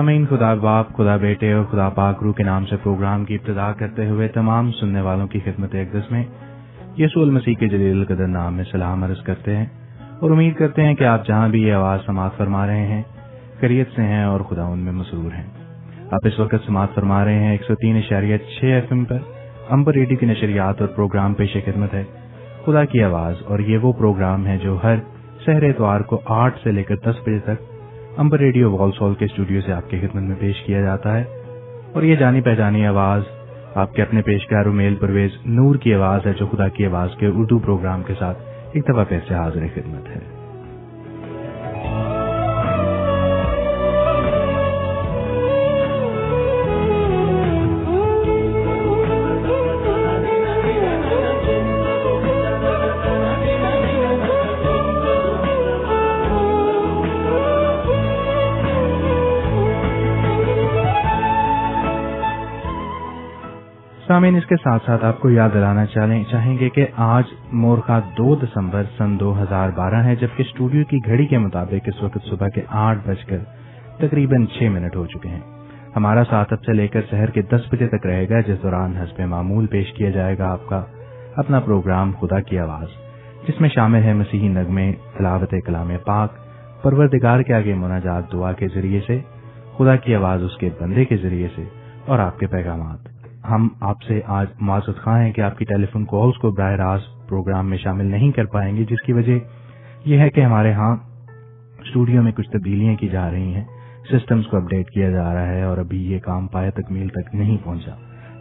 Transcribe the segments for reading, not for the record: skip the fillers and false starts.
सामीन, खुदा बाप, खुदा बेटे और खुदा पाक रूह के नाम से प्रोग्राम की इब्तिदा करते हुए तमाम सुनने वालों की खिदमत अक़दस में यीशु मसीह के जलील कदर नाम में सलाम अर्ज करते हैं और उम्मीद करते हैं कि आप जहां भी ये आवाज समाअत फरमा रहे हैं खैरियत से हैं और खुदा उनमें मसरूर हैं। आप इस वक्त समाअत फरमा रहे हैं 103.6 FM पर अंबर रेडियो की नशरियात और प्रोग्राम पेश खिदमत है खुदा की आवाज। और ये वो प्रोग्राम है जो हर सहर इतवार को 8 से लेकर 10 बजे तक अंबर रेडियो वॉलसॉल के स्टूडियो से आपकी खिदमत में पेश किया जाता है। और ये जानी पहचानी आवाज आपके अपने पेशकार उमेल परवेज नूर की आवाज है जो खुदा की आवाज के उर्दू प्रोग्राम के साथ एक दफा फिर से हाजिर खिदमत है। सामीन, इसके साथ साथ आपको याद दिलाना चाहेंगे कि आज मोरखा 2 दिसंबर सन 2012 है, जबकि स्टूडियो की घड़ी के मुताबिक इस वक्त सुबह के 8 बजकर तकरीबन 6 मिनट हो चुके हैं। हमारा साथ अब से लेकर शहर के 10 बजे तक रहेगा, जिस दौरान हस्बे मामूल पेश किया जाएगा आपका अपना प्रोग्राम खुदा की आवाज, जिसमें शामिल है मसीही नगमे, तिलावत कलाम पाक, परवरदिगार के आगे मुनाजात दुआ के जरिए से, खुदा की आवाज उसके बंदे के जरिए से और आपके पैगामात। हम आपसे आज माज़रत ख़्वाह हैं कि आपकी टेलीफोन कॉल्स को बराह रास्त प्रोग्राम में शामिल नहीं कर पाएंगे, जिसकी वजह यह है कि हमारे यहाँ स्टूडियो में कुछ तब्दीलियां की जा रही हैं, सिस्टम्स को अपडेट किया जा रहा है और अभी ये काम पाया तकमील तक नहीं पहुंचा,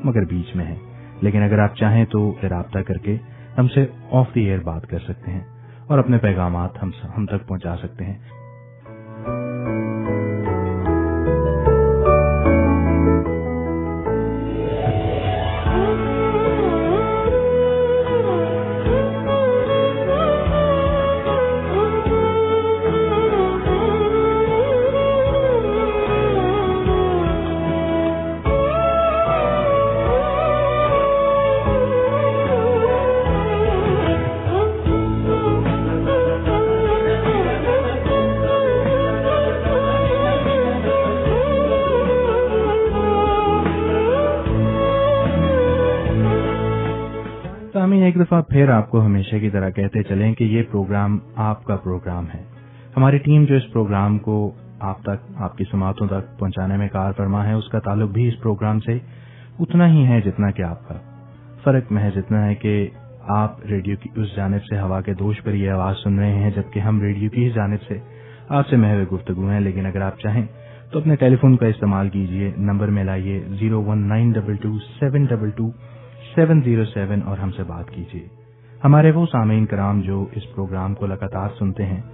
मगर बीच में है। लेकिन अगर आप चाहें तो राब्ता करके हमसे ऑफ द एयर बात कर सकते हैं और अपने पैगामात हम तक पहुंचा सकते हैं। एक दफा फिर आपको हमेशा की तरह कहते चलें कि ये प्रोग्राम आपका प्रोग्राम है। हमारी टीम जो इस प्रोग्राम को आप तक, आपकी समातों तक पहुंचाने में कार फरमा है, उसका ताल्लुक भी इस प्रोग्राम से उतना ही है जितना कि आपका। फर्क महज इतना है कि आप रेडियो की उस जानिब से हवा के दोष पर ये आवाज सुन रहे हैं, जबकि हम रेडियो की इस जानिब से आपसे महव गुफ्तगू हैं। लेकिन अगर आप चाहें तो अपने टेलीफोन का इस्तेमाल कीजिए, नंबर में लाइए 01922722707 और हमसे बात कीजिए। हमारे वो सामीन कराम जो इस प्रोग्राम को लगातार सुनते हैं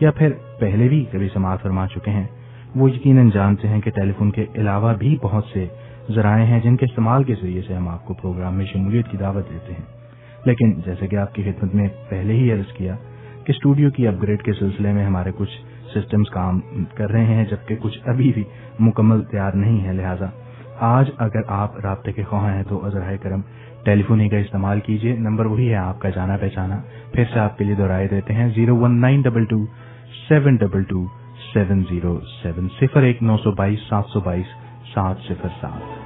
या फिर पहले भी कभी समाअत फरमा चुके हैं, वो यकीनन जानते हैं कि टेलीफोन के अलावा भी बहुत से जराए हैं जिनके इस्तेमाल के जरिए से हम आपको प्रोग्राम में शमूलियत की दावत देते हैं। लेकिन जैसे कि आपकी खिदमत में पहले ही अर्ज किया कि स्टूडियो की अपग्रेड के सिलसिले में हमारे कुछ सिस्टम्स काम कर रहे हैं, जबकि कुछ अभी भी मुकम्मल तैयार नहीं है। लिहाजा आज अगर आप राब्ते के ख्वाह हैं तो अज़राए करम टेलीफोन ही का इस्तेमाल कीजिए। नंबर वही है आपका जाना पहचाना, फिर से आपके लिए दोहराए देते हैं 01922722707 01922722707।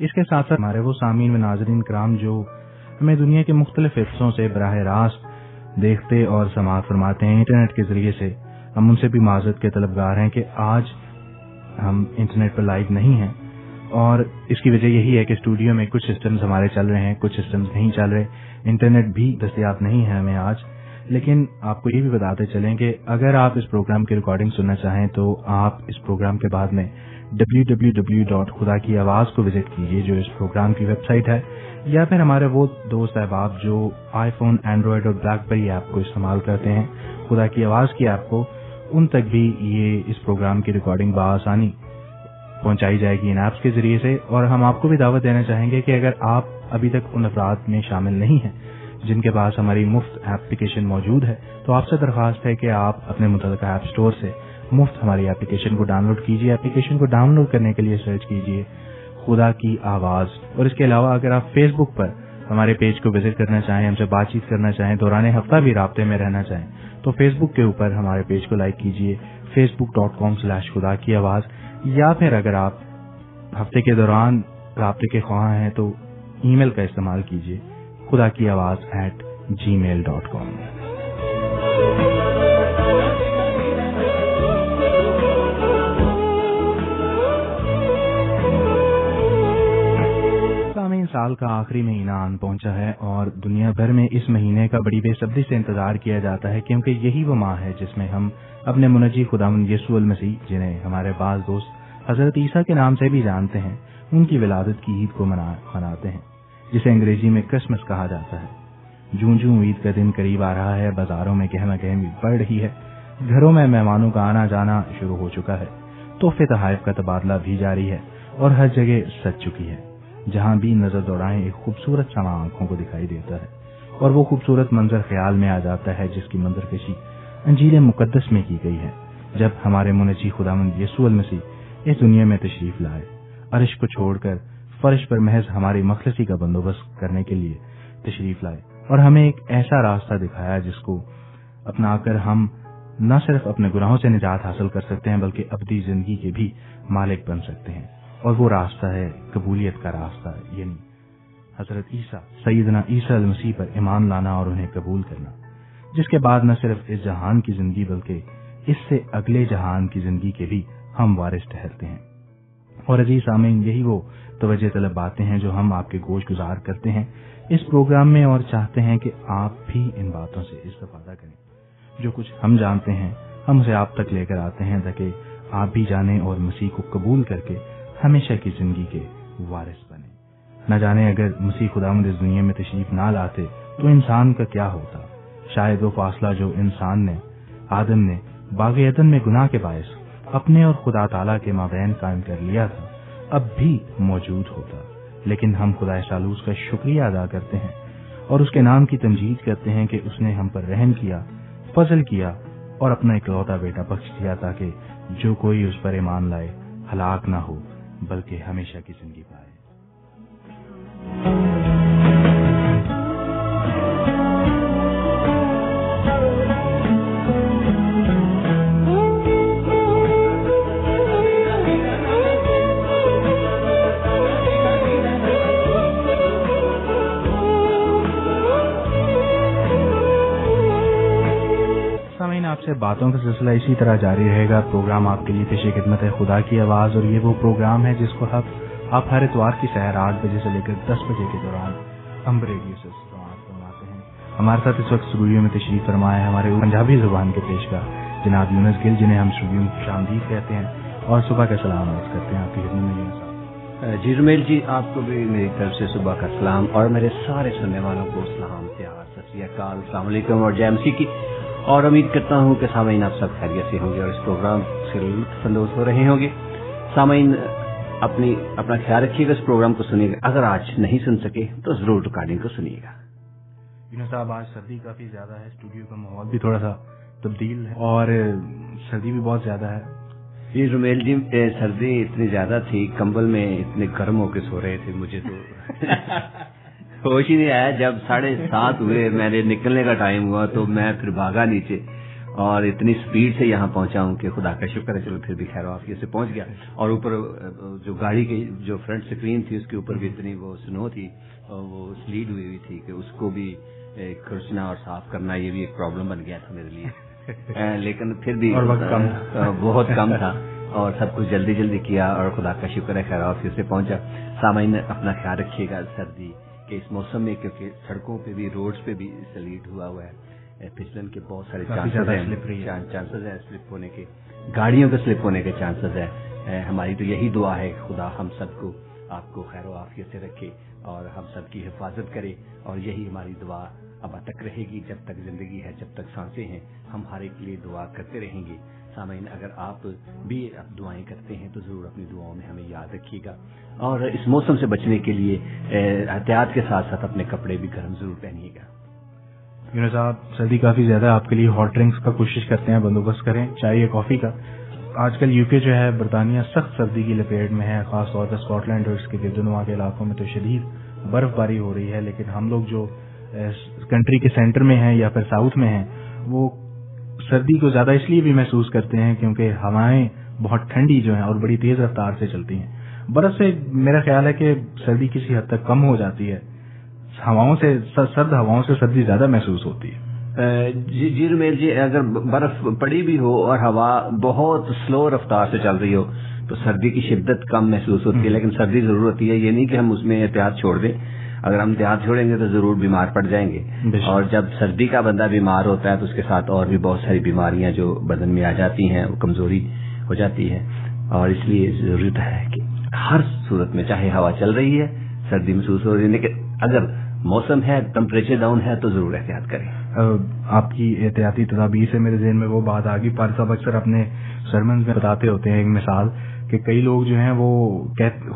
इसके साथ साथ हमारे वो सामीन व नाज़रीन कराम जो हमें दुनिया के मुख्तलिफ हिस्सों से बराह रास्त देखते और समाअत फरमाते हैं इंटरनेट के जरिए से, हम उनसे भी माज़रत के तलबगार हैं कि आज हम इंटरनेट पर लाइव नहीं हैं। और इसकी वजह यही है कि स्टूडियो में कुछ सिस्टम्स हमारे चल रहे हैं, कुछ सिस्टम्स नहीं चल रहे, इंटरनेट भी दस्तयाब नहीं है हमें आज। लेकिन आपको ये भी बताते चलें कि अगर आप इस प्रोग्राम की रिकॉर्डिंग सुनना चाहें तो आप इस प्रोग्राम के बाद में www.खुदाकीआवाज को विजिट कीजिए जो इस प्रोग्राम की वेबसाइट है, या फिर हमारे वो दोस्त अहबाब जो आईफोन, एंड्रॉयड और ब्लैकबेरी ऐप को इस्तेमाल करते हैं खुदा की आवाज की ऐप को, उन तक भी ये इस प्रोग्राम की रिकॉर्डिंग बआसानी पहुंचाई जाएगी इन ऐप्स के जरिए से। और हम आपको भी दावत देना चाहेंगे कि अगर आप अभी तक उन अफराद में शामिल नहीं हैं जिन के पास हमारी मुफ्त एप्लीकेशन मौजूद है, तो आपसे दरख्वास्त है कि आप अपने मुतल्लिका ऐप स्टोर से मुफ्त हमारी एप्लीकेशन को डाउनलोड कीजिए। एप्लीकेशन को डाउनलोड करने के लिए सर्च कीजिए खुदा की आवाज़। और इसके अलावा अगर आप फेसबुक पर हमारे पेज को विजिट करना चाहें, हमसे बातचीत करना चाहें, दौरान हफ्ता भी राब्ते में रहना चाहें, तो फेसबुक के ऊपर हमारे पेज को लाइक कीजिए facebook.com/खुदा की आवाज़। या फिर अगर आप हफ्ते के दौरान राब्ते के ख्वाह हैं तो ईमेल का इस्तेमाल कीजिए खुदा की आवाज़@gmail.com। साल का आखिरी महीना आन पहुंचा है और दुनिया भर में इस महीने का बड़ी बेसब्री से इंतजार किया जाता है, क्योंकि यही वो माह है जिसमें हम अपने मुनज्जी खुदावंद यीशु अल मसीह, जिन्हें हमारे बाज़ दोस्त हजरत ईसा के नाम से भी जानते हैं, उनकी विलादत की ईद को मनाते हैं, जिसे अंग्रेजी में क्रिसमस कहा जाता है। जूं जूं ईद का दिन करीब आ रहा है, बाजारों में गहमा गहमी बढ़ रही है, घरों में मेहमानों का आना जाना शुरू हो चुका है, तोहफे तोहफ़ का तबादला भी जारी है और हर जगह सज चुकी है। जहां भी नजर दौड़ाएं एक खूबसूरत समा आंखों को दिखाई देता है और वो खूबसूरत मंजर ख्याल में आ जाता है जिसकी मंजरकशी अंजील मुकद्दस में की गई है, जब हमारे मुनज्जी खुदावंद यीशु अल मसीह इस दुनिया में तशरीफ लाए, अर्श को छोड़कर फर्श पर महज हमारी मखलसी का बंदोबस्त करने के लिए तशरीफ लाए और हमें एक ऐसा रास्ता दिखाया जिसको अपनाकर हम न सिर्फ अपने गुनाहों से निजात हासिल कर सकते हैं बल्कि अबदी जिंदगी के भी मालिक बन सकते हैं। और वो रास्ता है कबूलियत का रास्ता, यानी हजरत ईसा सैयदना ईसा अल मसीह पर ईमान लाना और उन्हें कबूल करना, जिसके बाद न सिर्फ इस जहान की जिंदगी बल्कि इससे अगले जहान की जिंदगी के भी हम वारिस ठहरते हैं। और अजीज सामीन, यही वो तवज्जो तलब बातें हैं जो हम आपके गोश गुजार करते हैं इस प्रोग्राम में और चाहते हैं कि आप भी इन बातों से इस्तेफादा करें। जो कुछ हम जानते हैं हम उसे आप तक लेकर आते हैं ताकि आप भी जानें और मसीह को कबूल करके हमेशा की जिंदगी के वारिस बने। न जाने अगर मसीह खुदावंद इस दुनिया में तशरीफ ना लाते तो इंसान का क्या होता। शायद वो फासला जो आदम ने बाग़ एदन में गुनाह के बायस अपने और खुदा ताला के माबैन कायम कर लिया था, अब भी मौजूद होता। लेकिन हम खुदा सालूस का शुक्रिया अदा करते हैं और उसके नाम की तमजीद करते हैं कि उसने हम पर रहम किया, फजल किया और अपना इकलौता बेटा बख्श दिया ताकि जो कोई उस पर ईमान लाए हलाक ना हो बल्कि हमेशा की जिंदगी पाए। आपसे बातों का सिलसिला इसी तरह जारी रहेगा। प्रोग्राम आपके लिए पेश खिदमत है खुदा की आवाज़ और ये वो प्रोग्राम है जिसको आप हर इतवार की सहर 8 बजे से लेकर 10 बजे के दौरान अम्बर रेडियो से फरमाते हैं। हमारे साथ इस वक्त स्टूडियो में तशरीफ फरमाए हमारे पंजाबी जुबान के पेशवा जनाब यूनुस गिल, जिन्हें हम स्टूडियो में खुशामदीद कहते हैं और सुबह का सलाम अर्ज करते हैं। आपकी खिदमत में यूनुस साहब। जी रुमेल जी, आपको भी मेरी तरफ से सुबह का सलाम और मेरे सारे सुनने वालों को सलाम, प्यार, सत श्री अकाल, अस्सलाम वालेकुम और जय मसीह की। और उम्मीद करता हूं कि सामीन आप सब खैरियत से होंगे और इस प्रोग्राम से लुत्फानंदोज हो रहे होंगे। सामीन अपना ख्याल रखिएगा, इस प्रोग्राम को सुनिएगा। अगर आज नहीं सुन सके तो जरूर रिकॉर्डिंग को सुनिएगा। यूनुस साहब, आज सर्दी काफी ज्यादा है, स्टूडियो का माहौल भी थोड़ा सा तब्दील है और सर्दी भी बहुत ज्यादा है। जी रुमेल जी, सर्दी इतनी ज्यादा थी, कंबल में इतने गर्म होकर सो रहे थे, मुझे तो होश ही नहीं आया। जब 7:30 हुए, मैंने निकलने का टाइम हुआ तो मैं फिर भागा नीचे और इतनी स्पीड से यहाँ पहुंचा हूँ कि खुदा का शुक्र है, चलो फिर भी खैर वाफियत से पहुंच गया। और ऊपर जो गाड़ी की जो फ्रंट स्क्रीन थी उसके ऊपर भी इतनी वो स्नो थी और वो स्लीड हुई थी कि उसको भी खर्चना और साफ करना ये भी एक प्रॉब्लम बन गया था मेरे लिए। लेकिन फिर भी और वक्त कम बहुत कम था और सब कुछ जल्दी जल्दी किया और खुदा का शुक्र है खैर वाफियत से पहुंचा। सामाइन अपना ख्याल रखिएगा सर्दी के इस मौसम में, क्योंकि सड़कों पे भी रोड्स पे भी स्लीड हुआ है, फिसलन के बहुत सारे चांसेस हैं स्लिप होने के, गाड़ियों के स्लिप होने के चांसेस है। हमारी तो यही दुआ है खुदा हम सबको आपको खैर आफियत से रखे और हम सबकी हिफाजत करे और यही हमारी दुआ अब तक रहेगी जब तक जिंदगी है, जब तक सांसें हैं, हम हर एक के लिए दुआ करते रहेंगे। सामीन, अगर आप भी दुआएं करते हैं तो जरूर अपनी दुआओं में हमें याद रखिएगा और इस मौसम से बचने के लिए एहतियात के साथ साथ अपने कपड़े भी गर्म जरूर पहनिएगा। یونس صاحب سردی کافی زیادہ ہے، آپ کے لیے ہاٹ ڈرنکس کا کوشش کرتے ہیں بندوبست کریں، چائے یا کافی کا. آج کل یو کے جو ہے برطانیہ سخت سردی کی لپیٹ میں ہے، خاص طور پر اسکاٹ لینڈ اور اس کے گرد و نواح کے علاقوں میں تو شدید برف باری ہو رہی ہے، لیکن ہم لوگ جو کنٹری کے سینٹر میں ہیں یا پھر ساؤتھ میں ہیں وہ سردی کو زیادہ اس لیے بھی محسوس کرتے ہیں کیونکہ ہوائیں بہت ٹھنڈی جو ہیں اور بڑی تیز رفتار سے چلتی ہیں. برف سے میرا خیال ہے کہ سردی کسی حد تک کم ہو جاتی ہے، سرد ہواؤں سے سردی زیادہ محسوس ہوتی ہے. جی رمیل جی، اگر برف پڑی بھی ہو اور ہوا بہت سلو رفتار سے چل رہی ہو تو سردی کی شدت کم محسوس ہوتی ہے، لیکن سردی ضرور ہوتی ہے. یہ نہیں کہ ہم اس میں احتیاط چھوڑ دیں، اگر ہم احتیاط چھوڑیں گے تو ضرور بیمار پڑ جائیں گے. اور جب سردی کا بندہ بیمار ہوتا ہے تو اس کے ساتھ اور بھی بہت ساری بیماریاں جو بدن میں آ جاتی ہیں، وہ کمزوری ہو جاتی ہے. اور اس لیے ضرورت ہے کہ ہر صورت میں چاہے ہوا چل رہی ہے سردی محسوس ہو رہی ہے، لیکن اگر موسم ہے ٹمپریچر ڈاؤن ہے تو ضرور احتیاط کریں. آپ کی احتیاطی تدابیر سے میرے ذہن میں وہ بات آ گئی، پار صاحب اکثر اپنے سرمنز میں بتاتے ہوتے ہیں ایک مثال کہ کئی لوگ جو ہیں وہ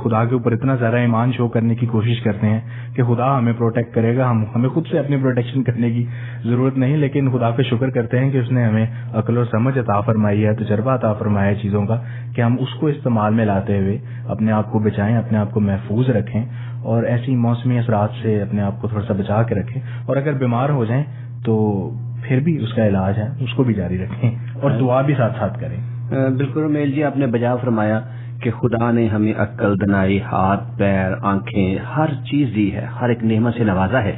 خدا کے اوپر اتنا زیادہ ایمان شو کرنے کی کوشش کرتے ہیں کہ خدا ہمیں پروٹیکٹ کرے گا، ہمیں خود سے اپنی پروٹیکشن کرنے کی ضرورت نہیں، لیکن خدا پہ شکر کرتے ہیں کہ اس نے ہمیں عقل اور سمجھ عطا فرمائی ہے، تجربہ عطا فرمایا ہے چیزوں کا، کہ ہم اس کو استعمال میں لاتے ہوئے اپنے آپ کو بچائیں، اپنے آپ کو محفوظ رکھیں اور ایسی موسمی اثرات سے اپنے آپ کو تھوڑا سا بچا کے رکھیں. اور اگر بیمار ہو جائیں تو پھر بھی اس کا علاج ہے، اس کو بھی جاری رکھیں اور دعا بھی ساتھ ساتھ کریں. بالکل رمیل جی، آپ نے بجا فرمایا کہ خدا نے ہمیں عقل، دانائی، ہاتھ، پیر، آنکھیں، ہر چیز دی ہے، ہر ایک نعمت سے نوازا ہے.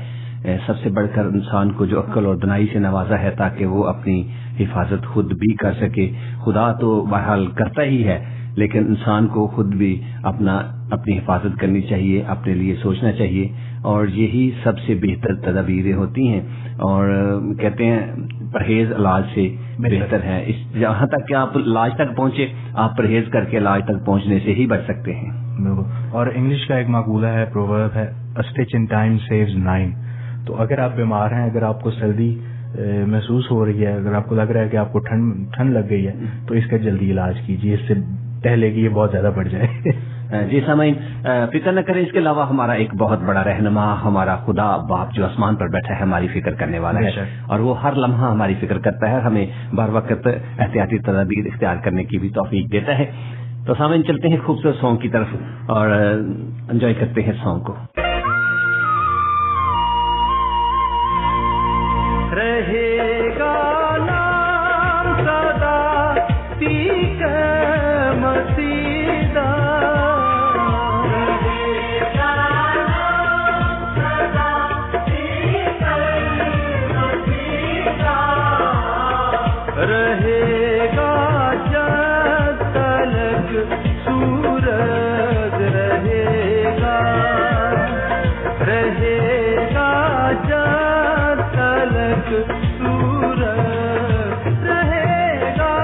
سب سے بڑھ کر انسان کو جو عقل اور دانائی سے نوازا ہے تاکہ وہ اپنی حفاظت خود بھی کر سکے. خدا تو بہرحال کرتا ہی ہے، لیکن انسان کو خود بھی اپنی حفاظت کرنی چاہیے، اپنے لیے سوچنا چاہیے، اور یہی سب سے بہتر تدابیریں ہوتی ہیں. اور کہتے ہیں پرہیز علاج سے بہتر ہے. جہاں تک کہ آپ علاج تک پہنچے، آپ پرہیز کر کے علاج تک پہنچنے سے ہی بچ سکتے ہیں. اور انگلش کا ایک مقولہ ہے، پروورب ہے، A stitch in time saves 9. تو اگر آپ بیمار ہیں، اگر آپ کو سردی محسوس ہو رہی ہے، اگر آپ کو لگ رہا ہے کہ آپ کو ٹھنڈ لگ گئی ہے تو اس کا جلدی علاج کیجیے، اس سے پہلے کہ یہ بہت زیادہ بڑھ جائے. جی سامعین، فکر نہ کریں، اس کے علاوہ ہمارا ایک بہت بڑا رہنما، ہمارا خدا باپ جو آسمان پر بیٹھا ہے، ہماری فکر کرنے والا ہے، اور وہ ہر لمحہ ہماری فکر کرتا ہے، ہمیں بر وقت احتیاطی تدابیر اختیار کرنے کی بھی توفیق دیتا ہے. تو سامعین چلتے ہیں خوبصورت سانگ کی طرف اور انجوائے کرتے ہیں سانگ کو. رہے گا نام سدا پی کے مسیدہ، رہے گا نام سدا پی کے مسیدہ، رہے گا جب تلک سورج رہے گا، رہے گا جب تلک سورج رہے گا.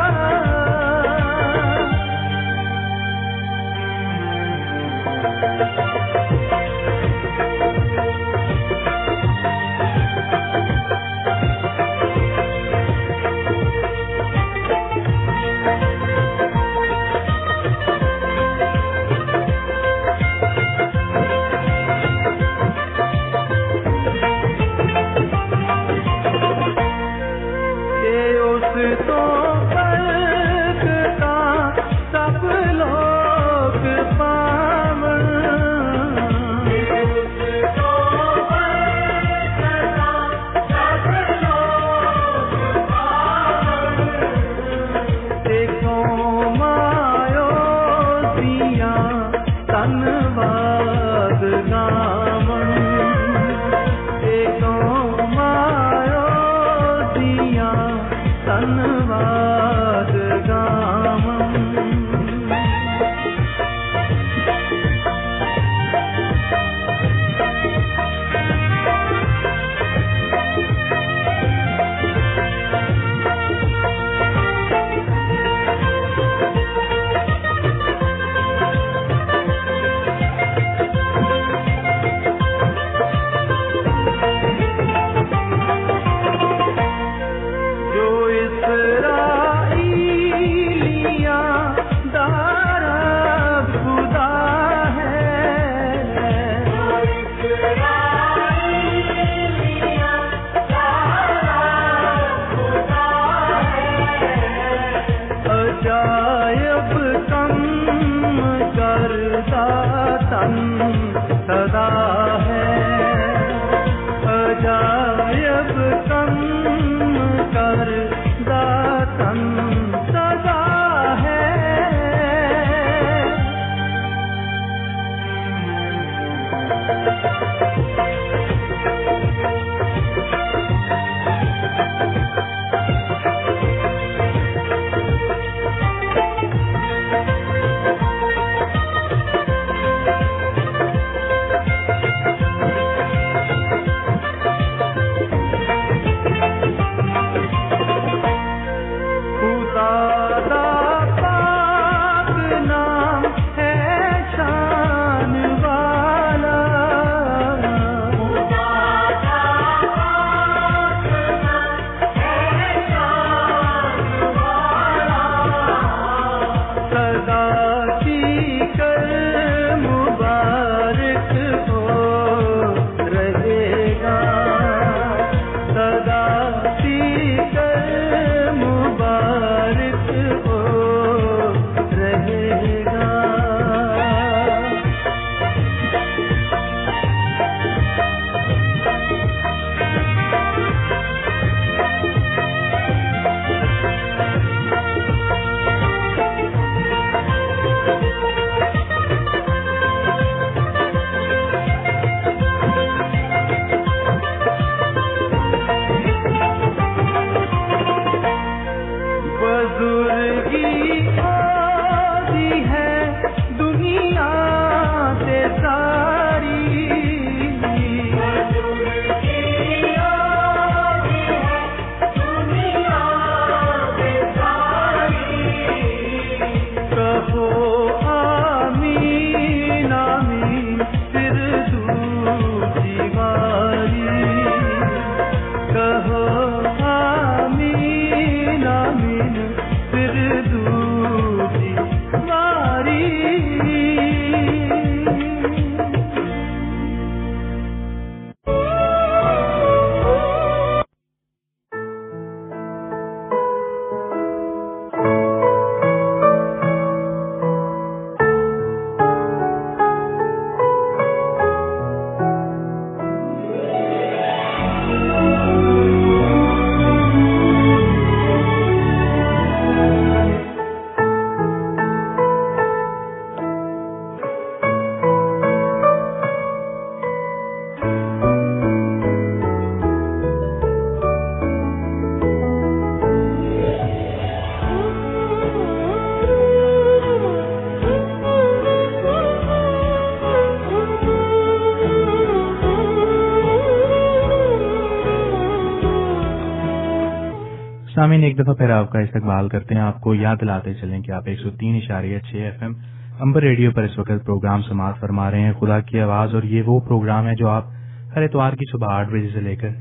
सामीन एक दफा फिर आपका इस्तकबाल करते हैं। आपको याद दिलाते चलें कि आप 103.6 FM अंबर रेडियो पर इस वक्त प्रोग्राम समाअत फरमा रहे हैं खुदा की आवाज, और ये वो प्रोग्राम है जो आप हर इतवार की सुबह 8 बजे से लेकर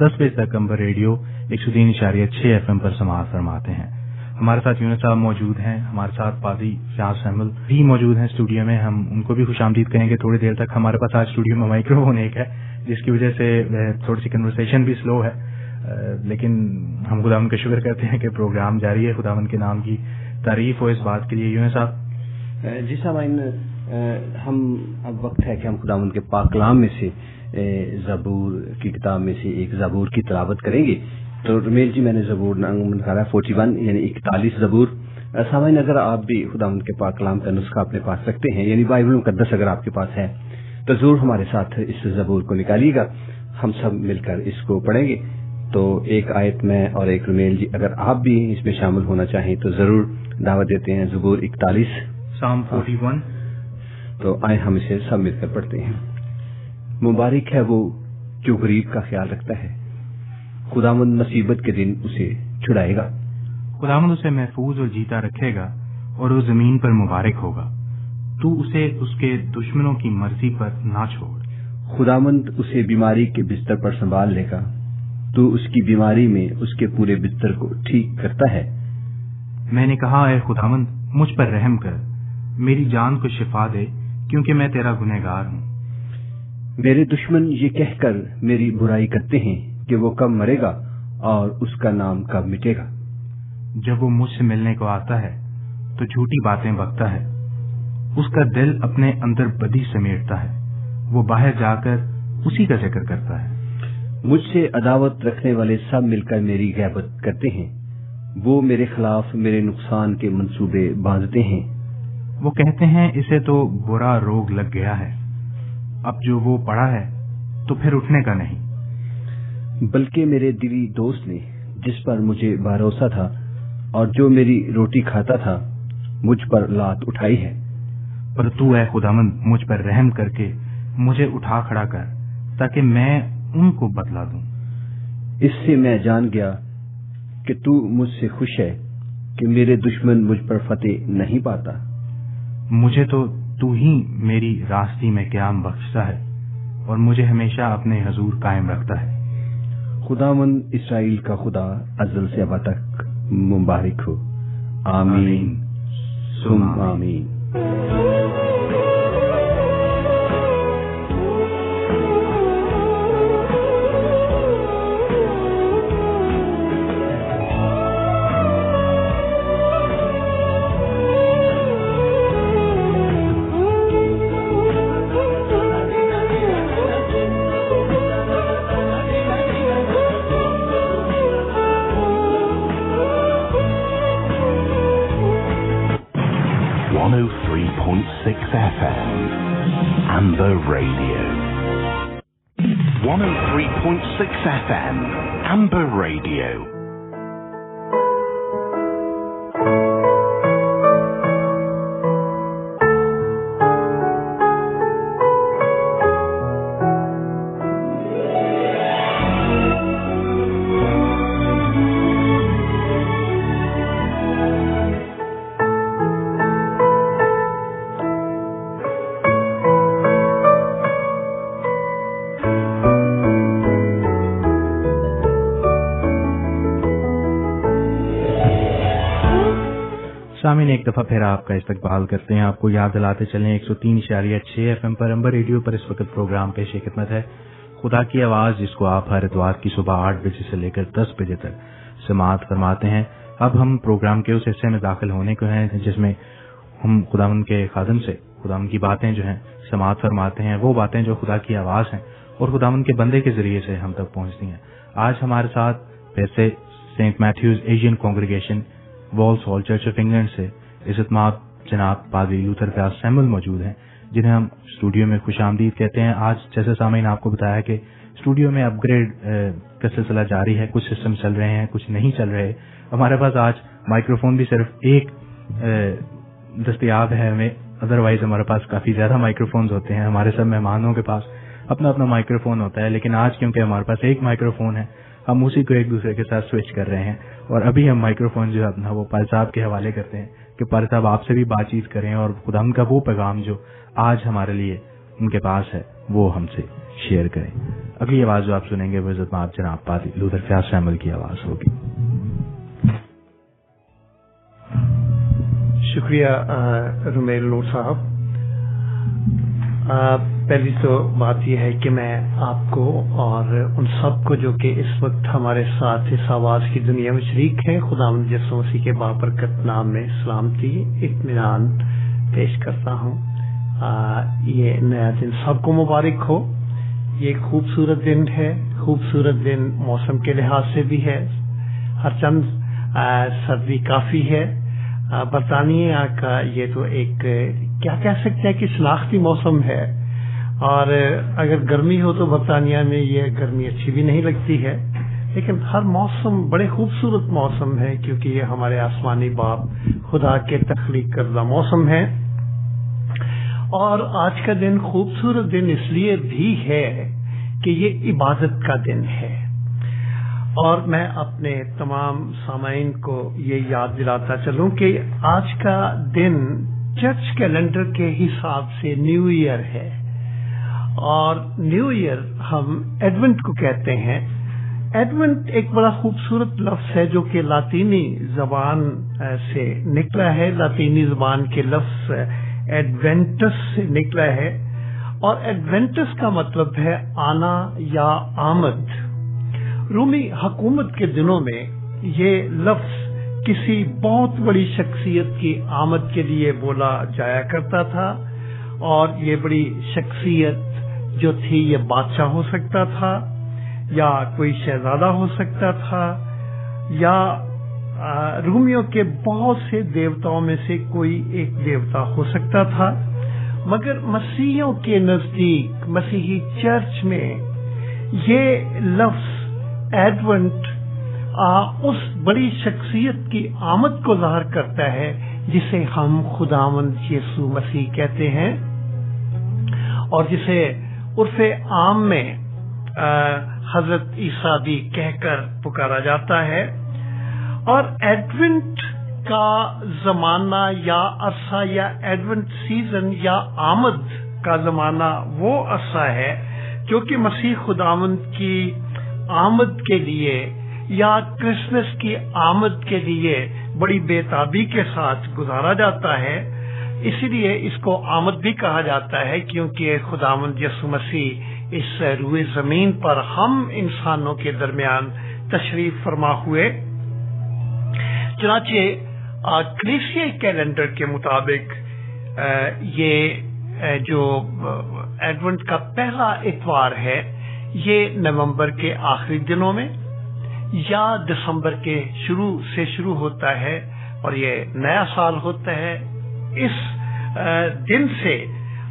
10 बजे तक अंबर रेडियो 103.6 FM पर समाअत फरमाते हैं। हमारे साथ यूनुस साहब मौजूद हैं, हमारे साथ पादी शाह सैमुल भी मौजूद हैं स्टूडियो में। हम उनको भी खुशामदीद कहेंगे थोड़ी देर तक। हमारे पास आज स्टूडियो में माइक्रोफोन एक है, जिसकी वजह से थोड़ी सी कन्वर्सेशन भी स्लो है, लेकिन हम खुदावन का शुक्र करते हैं कि प्रोग्राम जारी है। खुदावन के नाम की तारीफ हो इस बात के लिए। यूनुस साहब जी सामीन, हम अब वक्त है कि हम खुदावन के पाक कलाम में से ज़बूर की किताब में से एक ज़बूर की तिलावत करेंगे। तो रमेश जी, मैंने ज़बूर निकाला 41 यानी 41 ज़बूर। सामीन, अगर आप भी खुदावन के पाक कलाम का नुस्खा अपने पास रखते हैं, यानी बाइबल मुकद्दस अगर आपके पास है, तो जरूर हमारे साथ इस ज़बूर को निकालिएगा। हम सब मिलकर इसको पढ़ेंगे। तो एक आयत में और एक रमेल जी, अगर आप भी इसमें शामिल होना चाहें तो जरूर दावत देते हैं। ज़बूर 41 साम 41। तो आए हम इसे सब मिलकर पढ़ते हैं। मुबारक है वो जो गरीब का ख्याल रखता है, खुदावंद मुसीबत के दिन उसे छुड़ाएगा। खुदावंद उसे महफूज और जीता रखेगा और वो जमीन पर मुबारक होगा। तू उसे उसके दुश्मनों की मर्जी पर ना छोड़। खुदावंद उसे बीमारी के बिस्तर पर संभाल लेगा। तू उसकी बीमारी में उसके पूरे बिस्तर को ठीक करता है। मैंने कहा, ऐ खुदावंद मुझ पर रहम कर, मेरी जान को शिफा दे, क्योंकि मैं तेरा गुनहगार हूँ। मेरे दुश्मन ये कहकर मेरी बुराई करते हैं कि वो कब मरेगा और उसका नाम कब मिटेगा। जब वो मुझसे मिलने को आता है तो झूठी बातें बकता है। उसका दिल अपने अंदर बदी समेटता है, वो बाहर जाकर उसी का जिक्र करता है। मुझसे अदावत रखने वाले सब मिलकर मेरी गैबत करते हैं। वो मेरे खिलाफ मेरे नुकसान के मंसूबे बांधते हैं। वो कहते हैं, इसे तो बुरा रोग लग गया है, अब जो वो पड़ा है तो फिर उठने का नहीं। बल्कि मेरे दिली दोस्त ने, जिस पर मुझे भरोसा था और जो मेरी रोटी खाता था, मुझ पर लात उठाई है। पर तू ऐ खुदावंद मुझ पर रहम करके मुझे उठा खड़ा कर, ताकि मैं उनको बदला दूं। इससे मैं जान गया कि तू मुझसे खुश है, कि मेरे दुश्मन मुझ पर फतेह नहीं पाता। मुझे तो तू ही मेरी रास्ती में क़याम बख्शता है और मुझे हमेशा अपने हजूर कायम रखता है। खुदावंद इस्राएल का खुदा अज़ल से अब तक मुबारक हो। आमीन सुम आमीन। Amber Radio. 103.6 FM, Amber Radio. सामीन, एक दफा फिर आपका इस्तकबाल करते हैं। आपको याद दिलाते चलें 103.6 FM पर अंबर रेडियो पर इस वक्त प्रोग्राम पेश खिदमत है खुदा की आवाज, जिसको आप हर इतवार की सुबह 8 बजे से लेकर 10 बजे तक समाअत फरमाते हैं। अब हम प्रोग्राम के उस हिस्से में दाखिल होने को हैं जिसमें हम खुदावन के खादम से खुदावन की बातें जो हैं समाअत फरमाते हैं, वो बातें जो खुदा की आवाज हैं और खुदावन के बंदे के जरिए से हम तक पहुंचती हैं। आज हमारे साथ फिर से Saint Matthew's Asian congregation Walsall church of England से इज्जतमाब जनाब पादरी लूथर व्यास सैमुअल मौजूद हैं, जिन्हें हम स्टूडियो में खुशामदीद कहते हैं। आज जैसे सामीन आपको बताया कि स्टूडियो में अपग्रेड का सिलसिला जारी है, कुछ सिस्टम चल रहे हैं, कुछ नहीं चल रहे। हमारे पास आज माइक्रोफोन भी सिर्फ एक दस्तयाब है हमें, अदरवाइज हमारे पास काफी ज्यादा माइक्रोफोन्स होते हैं। हमारे सब मेहमानों के पास अपना अपना माइक्रोफोन होता है, लेकिन आज क्योंकि हमारे पास एक माइक्रोफोन है हम उसी को एक दूसरे के साथ स्विच कर रहे हैं। और अभी हम माइक्रोफोन जो है अपना वो पर साहब के हवाले करते हैं कि पर साहब आपसे भी बातचीत करें और खुदावंद का वो पैगाम जो आज हमारे लिए उनके पास है वो हमसे शेयर करें। अगली आवाज जो आप सुनेंगे वो इज्जत माब जनाब पादी लूथर फयाज शैमल की आवाज होगी। शुक्रिया रुमेल नूर साहब। पहली तो बात यह है कि मैं आपको और उन सब को जो कि इस वक्त हमारे साथ इस आवाज की दुनिया में शरीक हैं, खुदावंद यीशु मसीह के बाबरकत नाम में सलामती इत्मीनान पेश करता हूँ। ये नया दिन सबको मुबारक हो। ये खूबसूरत दिन है, खूबसूरत दिन मौसम के लिहाज से भी है। हर चंद सर्दी काफी है। बरतानिया का ये तो एक क्या कह सकते हैं कि शनाख्ती मौसम है। और अगर गर्मी हो तो बरतानिया में ये गर्मी अच्छी भी नहीं लगती है, लेकिन हर मौसम बड़े खूबसूरत मौसम है क्योंकि ये हमारे आसमानी बाप खुदा के तख्लीक करदा मौसम है। और आज का दिन खूबसूरत दिन इसलिए भी है कि ये इबादत का दिन है। और मैं अपने तमाम सामाइन को ये याद दिलाता चलूं कि आज का दिन चर्च कैलेंडर के हिसाब से न्यू ईयर है। और न्यू ईयर हम एडवेंट को कहते हैं। एडवेंट एक बड़ा खूबसूरत लफ्ज है जो कि लातीनी जबान से निकला है। लातीनी जबान के लफ्ज एडवेंटस से निकला है और एडवेंटस का मतलब है आना या आमद। रूमी हुकूमत के दिनों में ये लफ्ज किसी बहुत बड़ी शख्सियत की आमद के लिए बोला जाया करता था। और ये बड़ी शख्सियत जो थी ये बादशाह हो सकता था या कोई शहजादा हो सकता था या रूमियों के बहुत से देवताओं में से कोई एक देवता हो सकता था। मगर मसीहियों के नजदीक मसीही चर्च में ये लफ्ज एडवेंट उस बड़ी शख्सियत की आमद को ज़ाहिर करता है जिसे हम खुदावंद यीशु मसीह कहते हैं और जिसे उर्फे आम में हजरत ईसा भी कहकर पुकारा जाता है। और एडवेंट का जमाना या अरसा या एडवेंट सीजन या आमद का जमाना वो अरसा है जो कि मसीह खुदावंद की आमद के लिए या क्रिसमस की आमद के लिए बड़ी बेताबी के साथ गुजारा जाता है। इसीलिए इसको आमद भी कहा जाता है क्योंकि खुदावंद यीशु मसीह इस रूए जमीन पर हम इंसानों के दरमियान तशरीफ फरमा हुए। चुनाचे कलीसिया कैलेंडर के मुताबिक ये जो एडवेंट का पहला इतवार है ये नवंबर के आखिरी दिनों में या दिसंबर के शुरू होता है और ये नया साल होता है। इस दिन से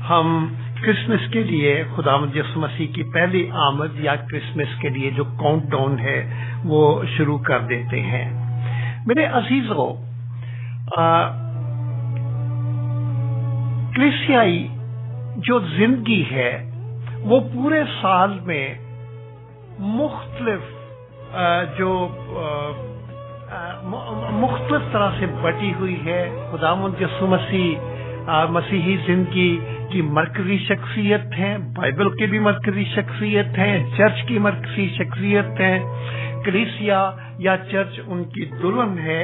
हम क्रिसमस के लिए खुदावंद यीशु मसीह की पहली आमद या क्रिसमस के लिए जो काउंटडाउन है वो शुरू कर देते हैं। मेरे अजीजों, कलीसियाई जो जिंदगी है वो पूरे साल में मुख्तलिफ मुख्तलिफ तरह से बटी हुई है। खुदावंद यीशु मसीह मसीही जिंदगी की मरकजी शख्सियत है, बाइबल की भी मरकजी शख्सियत है, चर्च की मरकजी शख्सियत है, कलीसिया या चर्च उनकी दुल्हन है।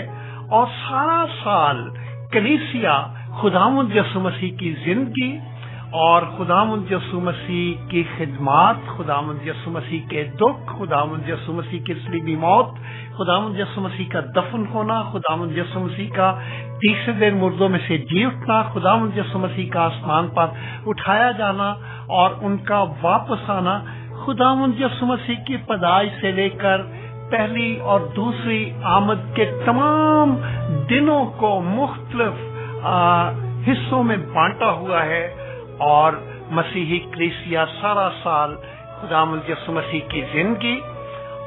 और सारा साल कलीसिया खुदावंद यीशु मसीह की जिंदगी और खुदावंद यीशु मसीह की खिदमत, खुदावंद यीशु मसीह के दुख, खुदावंद यीशु मसीह की सलीबी मौत, खुदावंद यीशु मसीह का दफन होना, खुदावंद यीशु मसीह का तीसरे दिन मुर्दों में से जी उठना, खुदावंद यीशु मसीह का आसमान पर उठाया जाना और उनका वापस आना, खुदावंद यीशु मसीह की पैदाइश से लेकर पहली और दूसरी आमद के तमाम दिनों को मुख्तलिफ हिस्सों में बांटा हुआ है। और मसीही कलीसिया सारा साल खुदावंद यीशु मसीह की जिंदगी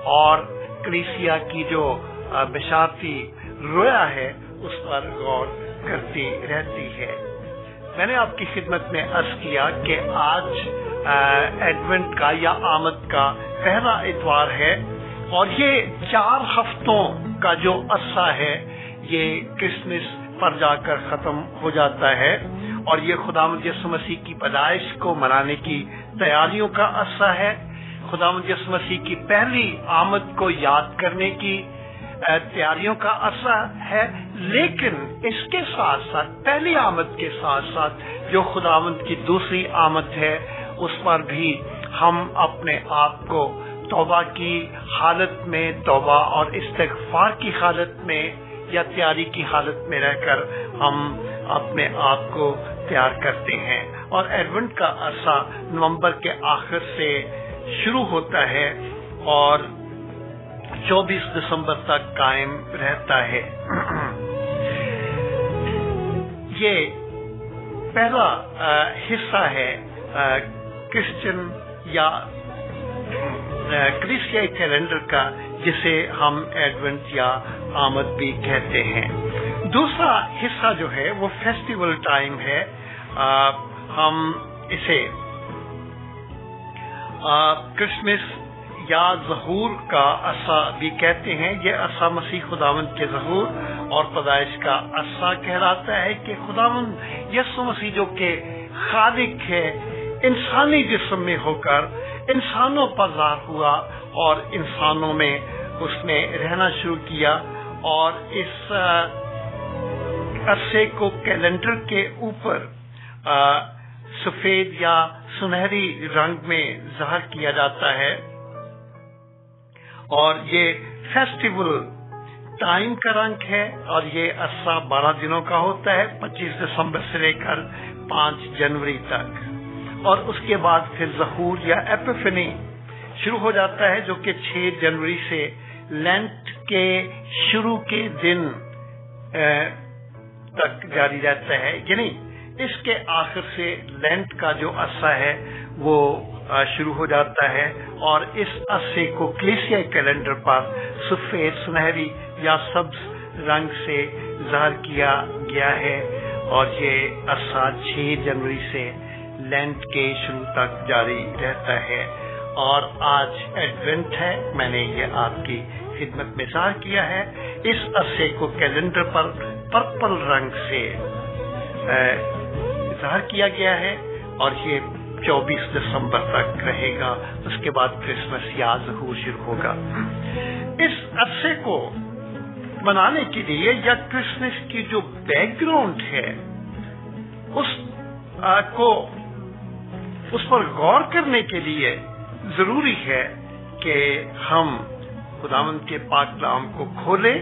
और कलीसिया की जो बशारती रोया है उस पर गौर करती रहती है। मैंने आपकी खिदमत में अर्ज किया कि आज एडवेंट का या आमद का पहला इतवार है اور یہ 4 ہفتوں کا جو عرصہ ہے یہ کرسمس پر جا کر ختم ہو جاتا ہے، اور یہ خداوند یسوع مسیح کی پیدائش کو منانے کی تیاریوں کا عرصہ ہے، خداوند یسوع مسیح کی پہلی آمد کو یاد کرنے کی تیاریوں کا عرصہ ہے۔ لیکن اس کے ساتھ ساتھ پہلی آمد کے ساتھ ساتھ جو خداوند کی دوسری آمد ہے اس پر بھی ہم اپنے آپ کو توبہ کی حالت میں، توبہ اور استغفار کی حالت میں یا تیاری کی حالت میں رہ کر ہم اپنے آپ کو تیار کرتے ہیں، اور ایڈونٹ کا عرصہ نومبر کے آخر سے شروع ہوتا ہے اور 24 دسمبر تک قائم رہتا ہے۔ یہ پہلا حصہ ہے کرسچن یا کلیسیائی کیلنڈر کا، جسے ہم ایڈونٹ یا آمد بھی کہتے ہیں۔ دوسرا حصہ جو ہے وہ فیسٹیول ٹائم ہے، ہم اسے کرسمس یا ظہور کا عرصہ بھی کہتے ہیں۔ یہ عرصہ مسیح خداوند کے ظہور اور پیدائش کا عرصہ کہلاتا ہے کہ خداوند یسوع مسیح جو کہ خالق ہے انسانی جسم میں ہو کر انسانوں پر ظاہر ہوا اور انسانوں میں اس نے رہنا شروع کیا، اور اس عرصے کو کیلنڈر کے اوپر سفید یا سنہری رنگ میں ظاہر کیا جاتا ہے، اور یہ فیسٹیول ٹائم کا رنگ ہے، اور یہ عرصہ 12 دنوں کا ہوتا ہے، 25 دسمبر سے لے کر 5 جنوری تک، اور اس کے بعد پھر ظہور یا ایپیفنی شروع ہو جاتا ہے جو کہ 6 جنوری سے لینٹ کے شروع کے دن تک جاری رہتا ہے، یعنی اس کے آخر سے لینٹ کا جو عرصہ ہے وہ شروع ہو جاتا ہے، اور اس عرصے کو کلیسیائی کیلنڈر پر سفید سنہری یا سبز رنگ سے ظاہر کیا گیا ہے، اور یہ عرصہ 6 جنوری سے لینٹ کے شروع تک جاری رہتا ہے۔ اور آج ایڈونٹ ہے، میں نے یہ آپ کی خدمت میں ظاہر کیا ہے۔ اس عرصے کو کیلنڈر پر پرپل رنگ سے ظاہر کیا گیا ہے، اور یہ 24 دسمبر تک رہے گا، اس کے بعد کرسمس یا ظہور شروع ہوگا۔ اس عرصے کو منانے کے لیے یا کرسمس کی جو بیک گراؤنڈ ہے اس پر غور کرنے کے لیے ضروری ہے کہ ہم خداوند کے پاک کلام کو کھولیں،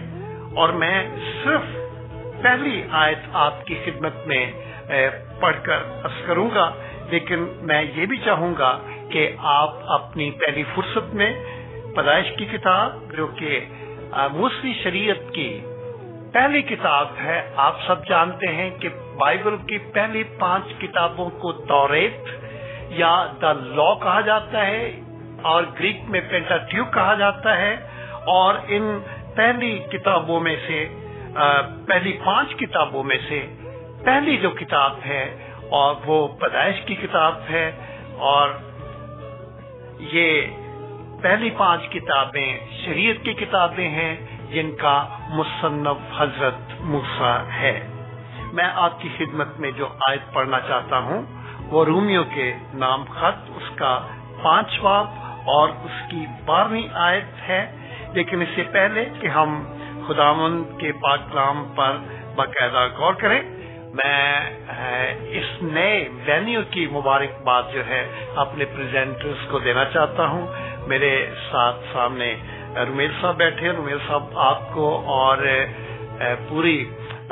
اور میں صرف پہلی آیت آپ کی خدمت میں پڑھ کر عرض کروں گا، لیکن میں یہ بھی چاہوں گا کہ آپ اپنی پہلی فرصت میں پیدائش کی کتاب جو کہ موسوی شریعت کی پہلی کتاب ہے، آپ سب جانتے ہیں کہ بائبل کی پہلی 5 کتابوں کو توریت یا دا لا کہا جاتا ہے، اور گریک میں پینٹاٹیوک کہا جاتا ہے، اور ان پہلی کتابوں میں سے پہلی 5 کتابوں میں سے پہلی جو کتاب ہے اور وہ پیدائش کی کتاب ہے، اور یہ پہلی 5 کتابیں شریعت کی کتابیں ہیں جن کا مصنف حضرت موسیٰ ہے۔ میں آپ کی خدمت میں جو آیت پڑھنا چاہتا ہوں وہ رومیو کے نام خط اس کا 5واں اور اس کی 12ویں آیت ہے، لیکن اس سے پہلے کہ ہم خداوند کے پاک کلام پر باقاعدہ غور کریں، میں اس نئے وینیو کی مبارکباد جو ہے اپنے پریزنٹرز کو دینا چاہتا ہوں۔ میرے ساتھ سامنے رومیل صاحب بیٹھے، رومیل صاحب آپ کو اور پوری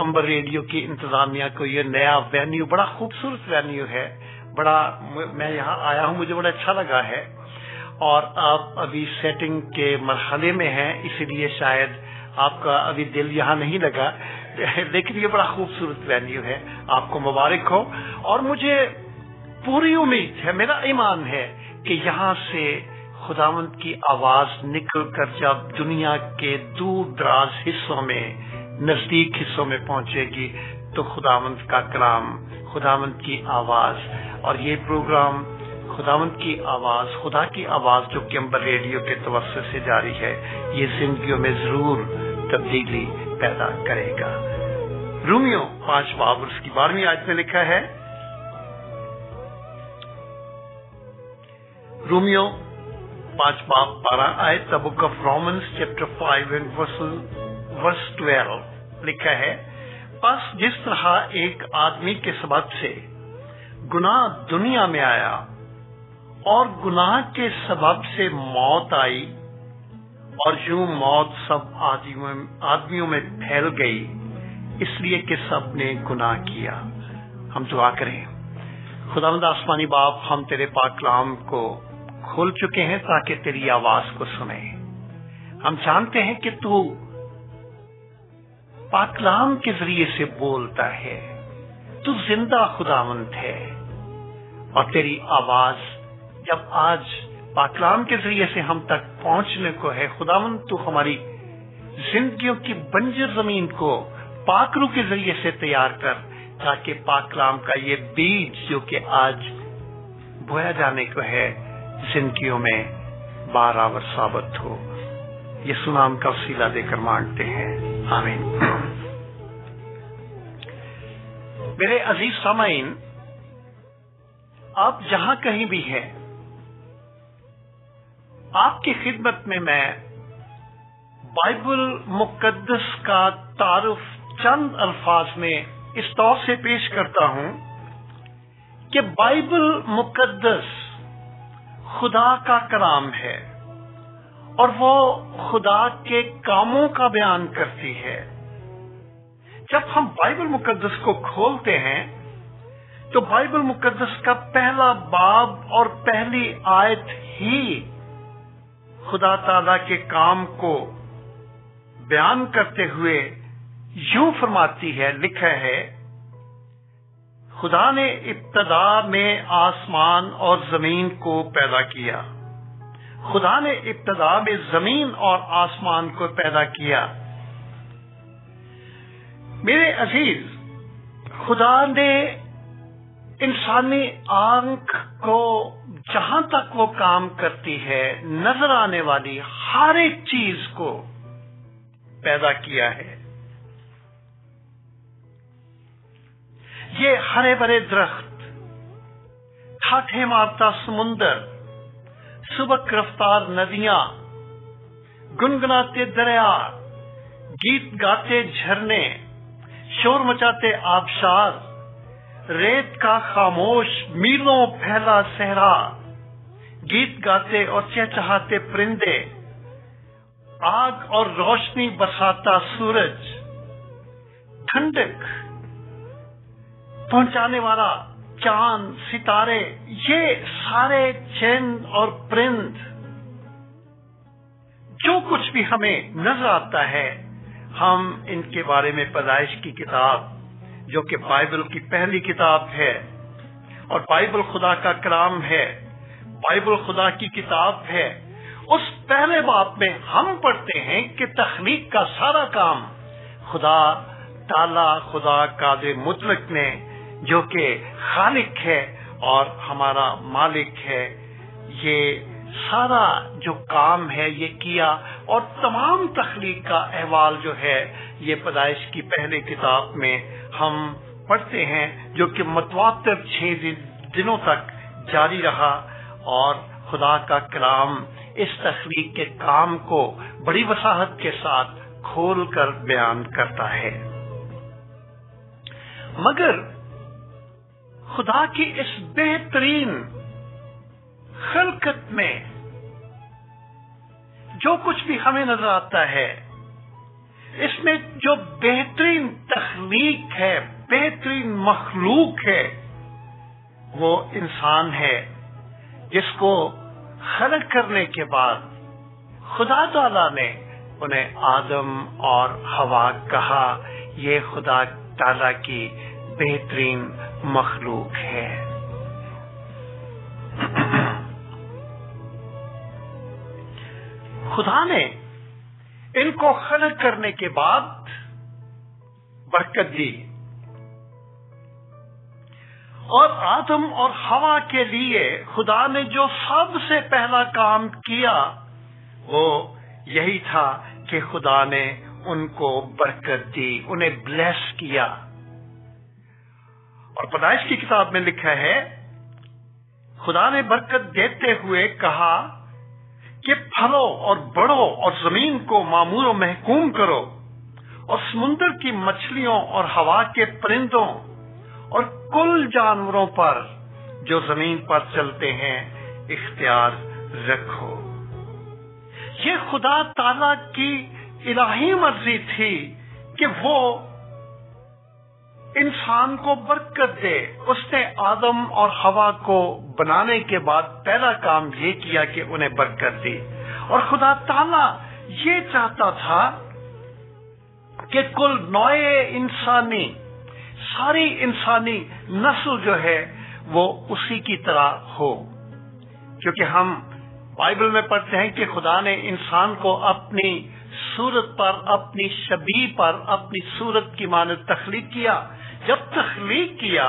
امبر ریڈیو کی انتظامیہ کو یہ نیا وینیو، بڑا خوبصورت وینیو ہے، میں یہاں آیا ہوں، مجھے بڑا اچھا لگا ہے، اور آپ ابھی سیٹنگ کے مرحلے میں ہیں، اسی لیے شاید آپ کا ابھی دل یہاں نہیں لگا، لیکن یہ بڑا خوبصورت وینیو ہے، آپ کو مبارک ہو۔ اور مجھے پوری امید ہے، میرا ایمان ہے کہ یہاں سے خداوند کی آواز نکل کر جب دنیا کے دور دراز حصوں میں، نزدیک حصوں میں پہنچے گی تو خداوند کا کلام، خداوند کی آواز، اور یہ پروگرام خداوند کی آواز، خدا کی آواز جو کہ امبر ریڈیو کے توسط سے جاری ہے، یہ زندگیوں میں ضرور تبدیلی پیدا کرے گا۔ رومیو 5 باب اس کی 12ویں آیت میں لکھا ہے، رومیو 5 باب 12 آیت، The book of Romans chapter 5 and verse 12 لکھا ہے، بس جس طرح ایک آدمی کے سبب سے گناہ دنیا میں آیا اور گناہ کے سبب سے موت آئی اور یوں موت سب آدمیوں میں پھیل گئی، اس لیے کہ سب نے گناہ کیا۔ ہم دعا کریں۔ خداوند آسمانی باپ، ہم تیرے پاک کلام کو کھول چکے ہیں تاکہ تیری آواز کو سنیں۔ ہم جانتے ہیں کہ تو پاک کلام کے ذریعے سے بولتا ہے، تو زندہ خداوند ہے، اور تیری آواز جب آج پاک کلام کے ذریعے سے ہم تک پہنچنے کو ہے، خداوند تو ہماری زندگیوں کی بنجر زمین کو پاک روح کے ذریعے سے تیار کر، تاکہ پاک کلام کا یہ بیج جو کہ آج بویا جانے کو ہے زندگیوں میں بارآور ثابت ہو۔ یسوع نام کا وسیلہ دے کر مانگتے ہیں، آمین۔ میرے عزیز سامعین، آپ جہاں کہیں بھی ہیں، آپ کی خدمت میں بائبل مقدس کا تعارف چند الفاظ میں اس طور سے پیش کرتا ہوں کہ بائبل مقدس خدا کا کلام ہے اور وہ خدا کے کاموں کا بیان کرتی ہے۔ جب ہم بائبل مقدس کو کھولتے ہیں تو بائبل مقدس کا پہلا باب اور پہلی آیت ہی خدا تعالی کے کام کو بیان کرتے ہوئے یوں فرماتی ہے، لکھا ہے، خدا نے ابتدا میں آسمان اور زمین کو پیدا کیا۔ خدا نے ابتدا میں زمین اور آسمان کو پیدا کیا۔ میرے عزیز، خدا نے انسانی آنکھ کو جہاں تک وہ کام کرتی ہے نظر آنے والی ہر ایک چیز کو پیدا کیا ہے۔ یہ ہرے بھرے درخت، ٹھاٹھے مارتا سمندر، سبک رفتار ندیاں، گنگناتے دریا، گیت گاتے جھرنے، شور مچاتے آبشار، ریت کا خاموش میلوں پھیلا صحرا، گیت گاتے اور چہچہاتے پرندے، آگ اور روشنی برساتا سورج، ٹھنڈک پہنچانے والا چاند، ستارے، یہ سارے چند اور پرند جو کچھ بھی ہمیں نظر آتا ہے، ہم ان کے بارے میں پیدائش کی کتاب جو کہ بائبل کی پہلی کتاب ہے اور بائبل خدا کا کلام ہے، بائبل خدا کی کتاب ہے، اس پہلے باب میں ہم پڑھتے ہیں کہ تخلیق کا سارا کام خدا تعالی، خدا قادر مطلق نے جو کہ خالق ہے اور ہمارا مالک ہے، یہ سارا جو کام ہے یہ کیا، اور تمام تخلیق کا احوال جو ہے یہ پیدائش کی پہلی کتاب میں ہم پڑھتے ہیں، جو کہ متواتر 6 دنوں تک جاری رہا، اور خدا کا کلام اس تخلیق کے کام کو بڑی وضاحت کے ساتھ کھول کر بیان کرتا ہے۔ مگر خدا کی اس بہترین خلقت میں جو کچھ بھی ہمیں نظر آتا ہے، اس میں جو بہترین تخلیق ہے، بہترین مخلوق ہے، وہ انسان ہے، جس کو خلق کرنے کے بعد خدا تعالی نے انہیں آدم اور حوا کہا، یہ خدا تعالی کی بہترین مخلوق ہے۔ خدا نے ان کو خلق کرنے کے بعد برکت دی، اور آدم اور ہوا کے لیے خدا نے جو سب سے پہلا کام کیا وہ یہی تھا کہ خدا نے ان کو برکت دی، انہیں بلیس کیا. اور پیدائش کی کتاب میں لکھا ہے خدا نے برکت دیتے ہوئے کہا کہ پھلو اور بڑھو اور زمین کو معمور و محکوم کرو اور سمندر کی مچھلیوں اور ہوا کے پرندوں اور کل جانوروں پر جو زمین پر چلتے ہیں اختیار رکھو. یہ خدا تعالی کی الہی مرضی تھی کہ وہ انسان کو برکت دے. اس نے آدم اور حوا کو بنانے کے بعد پہلا کام یہ کیا کہ انہیں برکت دی. اور خدا تعالی یہ چاہتا تھا کہ کل نوع انسانی، ساری انسانی نسل جو ہے وہ اسی کی طرح ہو. کیونکہ ہم بائبل میں پڑھتے ہیں کہ خدا نے انسان کو اپنی صورت پر، اپنی شبیہ پر، اپنی صورت کی مانند تخلیق کیا. جب تخلیق کیا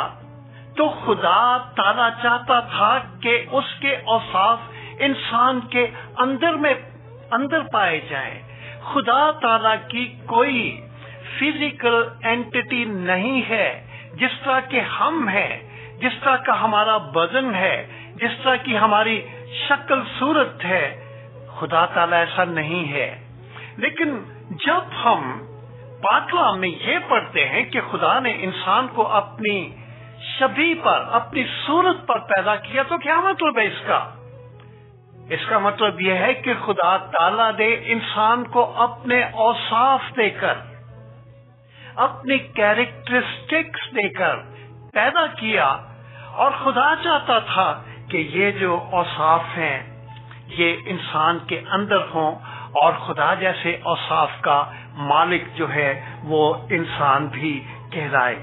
تو خدا تعالی چاہتا تھا کہ اس کے اوصاف انسان کے اندر پائے جائیں. خدا تعالی کی کوئی فزیکل اینٹی نہیں ہے جس طرح کہ ہم ہیں، جس طرح کا ہمارا بدن ہے، جس طرح کی ہماری شکل صورت ہے. خدا تعالی ایسا نہیں ہے. لیکن جب ہم پاک کلام میں یہ پڑھتے ہیں کہ خدا نے انسان کو اپنی شبیہ پر، اپنی صورت پر پیدا کیا، تو کیا مطلب ہے اس کا؟ اس کا مطلب یہ ہے کہ خدا تعالی نے انسان کو اپنے اوصاف دے کر، اپنی کیریکٹرسٹکس دے کر پیدا کیا. اور خدا چاہتا تھا کہ یہ جو اوصاف ہیں یہ انسان کے اندر ہوں، اور خدا جیسے اوصاف کا مالک جو ہے وہ انسان بھی کہلائے.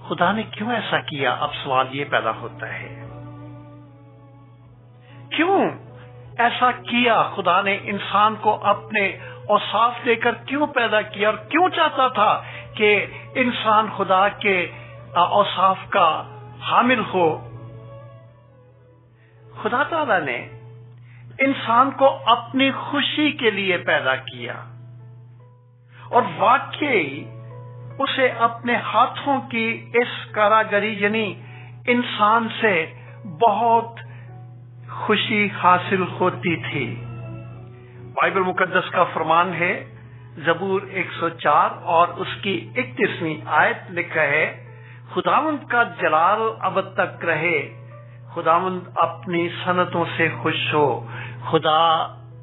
خدا نے کیوں ایسا کیا؟ اب سوال یہ پیدا ہوتا ہے، کیوں ایسا کیا؟ خدا نے انسان کو اپنے اوصاف دے کر کیوں پیدا کیا، اور کیوں چاہتا تھا کہ انسان خدا کے اوصاف کا حامل ہو؟ خدا تعالی نے انسان کو اپنی خوشی کے لیے پیدا کیا، اور واقعی اسے اپنے ہاتھوں کی اس کاراگری یعنی انسان سے بہت خوشی حاصل ہوتی تھی. بائبل مقدس کا فرمان ہے، زبور 104 اور اس کی 31ویں آیت لکھا ہے، خداوند کا جلال ابد تک رہے، خداوند اپنی صنعتوں سے خوش ہو. خدا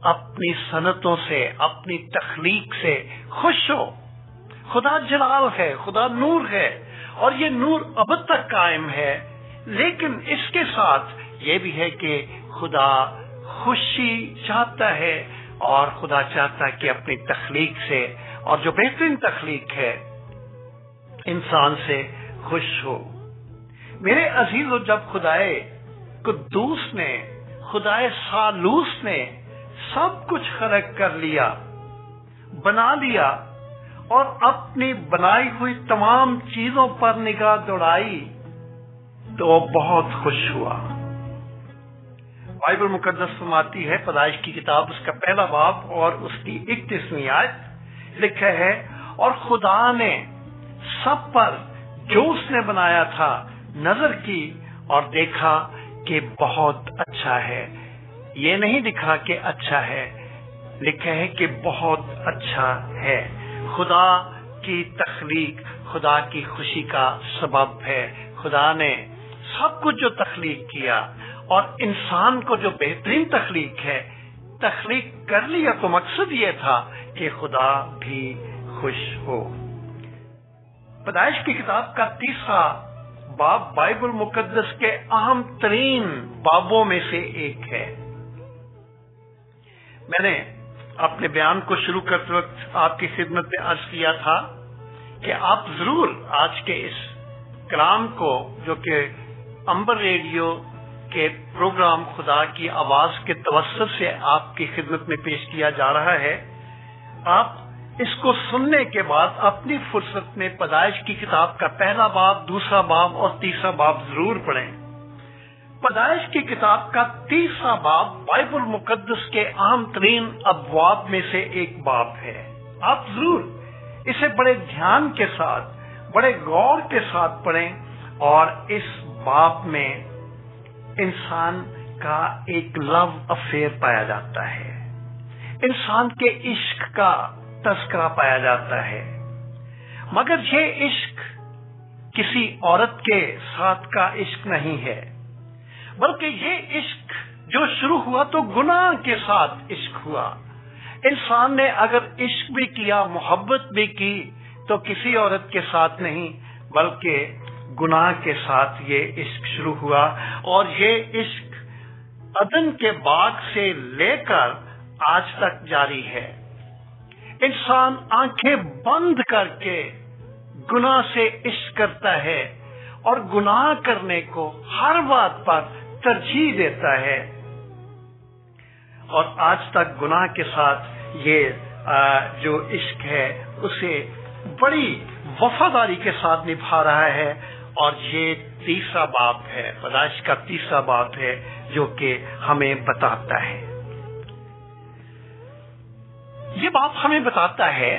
اپنی صنعتوں سے، اپنی تخلیق سے خوش ہو. خدا جلال ہے، خدا نور ہے، اور یہ نور ابد تک قائم ہے. لیکن اس کے ساتھ یہ بھی ہے کہ خدا خوشی چاہتا ہے، اور خدا چاہتا ہے کہ اپنی تخلیق سے، اور جو بہترین تخلیق ہے انسان سے خوش ہو. میرے عزیزو، جب خدائے قدوس نے، خدائے سالوس نے سب کچھ خلق کر لیا، بنا لیا، اور اپنی بنائی ہوئی تمام چیزوں پر نگاہ دوڑائی تو وہ بہت خوش ہوا. بائبل مقدس فرماتی ہے، پیدائش کی کتاب اس کا پہلا باب اور اس کی 31ویں آیت لکھا ہے، اور خدا نے سب پر جو اس نے بنایا تھا نظر کی اور دیکھا کہ بہت اچھا ہے. یہ نہیں لکھا کہ اچھا ہے، لکھا ہے کہ بہت اچھا ہے. خدا کی تخلیق خدا کی خوشی کا سبب ہے. خدا نے سب کچھ جو تخلیق کیا، اور انسان کو جو بہترین تخلیق ہے تخلیق کر لیا، تو مقصد یہ تھا کہ خدا بھی خوش ہو. پیدائش کی کتاب کا 3واں باب بائبل مقدس کے اہم ترین بابوں میں سے ایک ہے. میں نے اپنے بیان کو شروع کرتے وقت آپ کی خدمت میں عرض کیا تھا کہ آپ ضرور آج کے اس کلام کو، جو کہ امبر ریڈیو کے پروگرام خدا کی آواز کے توسط سے آپ کی خدمت میں پیش کیا جا رہا ہے، آپ اس کو سننے کے بعد اپنی فرصت میں پیدائش کی کتاب کا پہلا باب، دوسرا باب اور تیسرا باب ضرور پڑھیں۔ پیدائش کی کتاب کا تیسرا باب بائبل مقدس کے اہم ترین ابواب میں سے ایک باب ہے۔ آپ ضرور اسے بڑے دھیان کے ساتھ، بڑے غور کے ساتھ پڑھیں، اور اس باب میں انسان کا ایک لو افیئر پایا جاتا ہے، انسان کے عشق کا تذکرہ پایا جاتا ہے، مگر یہ عشق کسی عورت کے ساتھ کا عشق نہیں ہے، بلکہ یہ عشق جو شروع ہوا تو گناہ کے ساتھ عشق ہوا۔ انسان نے اگر عشق بھی کیا، محبت بھی کی، تو کسی عورت کے ساتھ نہیں بلکہ گناہ کے ساتھ یہ عشق شروع ہوا، اور یہ عشق عدن کے باغ سے لے کر آج تک جاری ہے۔ انسان آنکھیں بند کر کے گناہ سے عشق کرتا ہے اور گناہ کرنے کو ہر بات پر ترجیح دیتا ہے، اور آج تک گناہ کے ساتھ یہ جو عشق ہے اسے بڑی وفاداری کے ساتھ نبھا رہا ہے، اور یہ تیسرا باب ہے، پیدائش کا تیسرا باب ہے جو کہ ہمیں بتاتا ہے، یہ باب ہمیں بتاتا ہے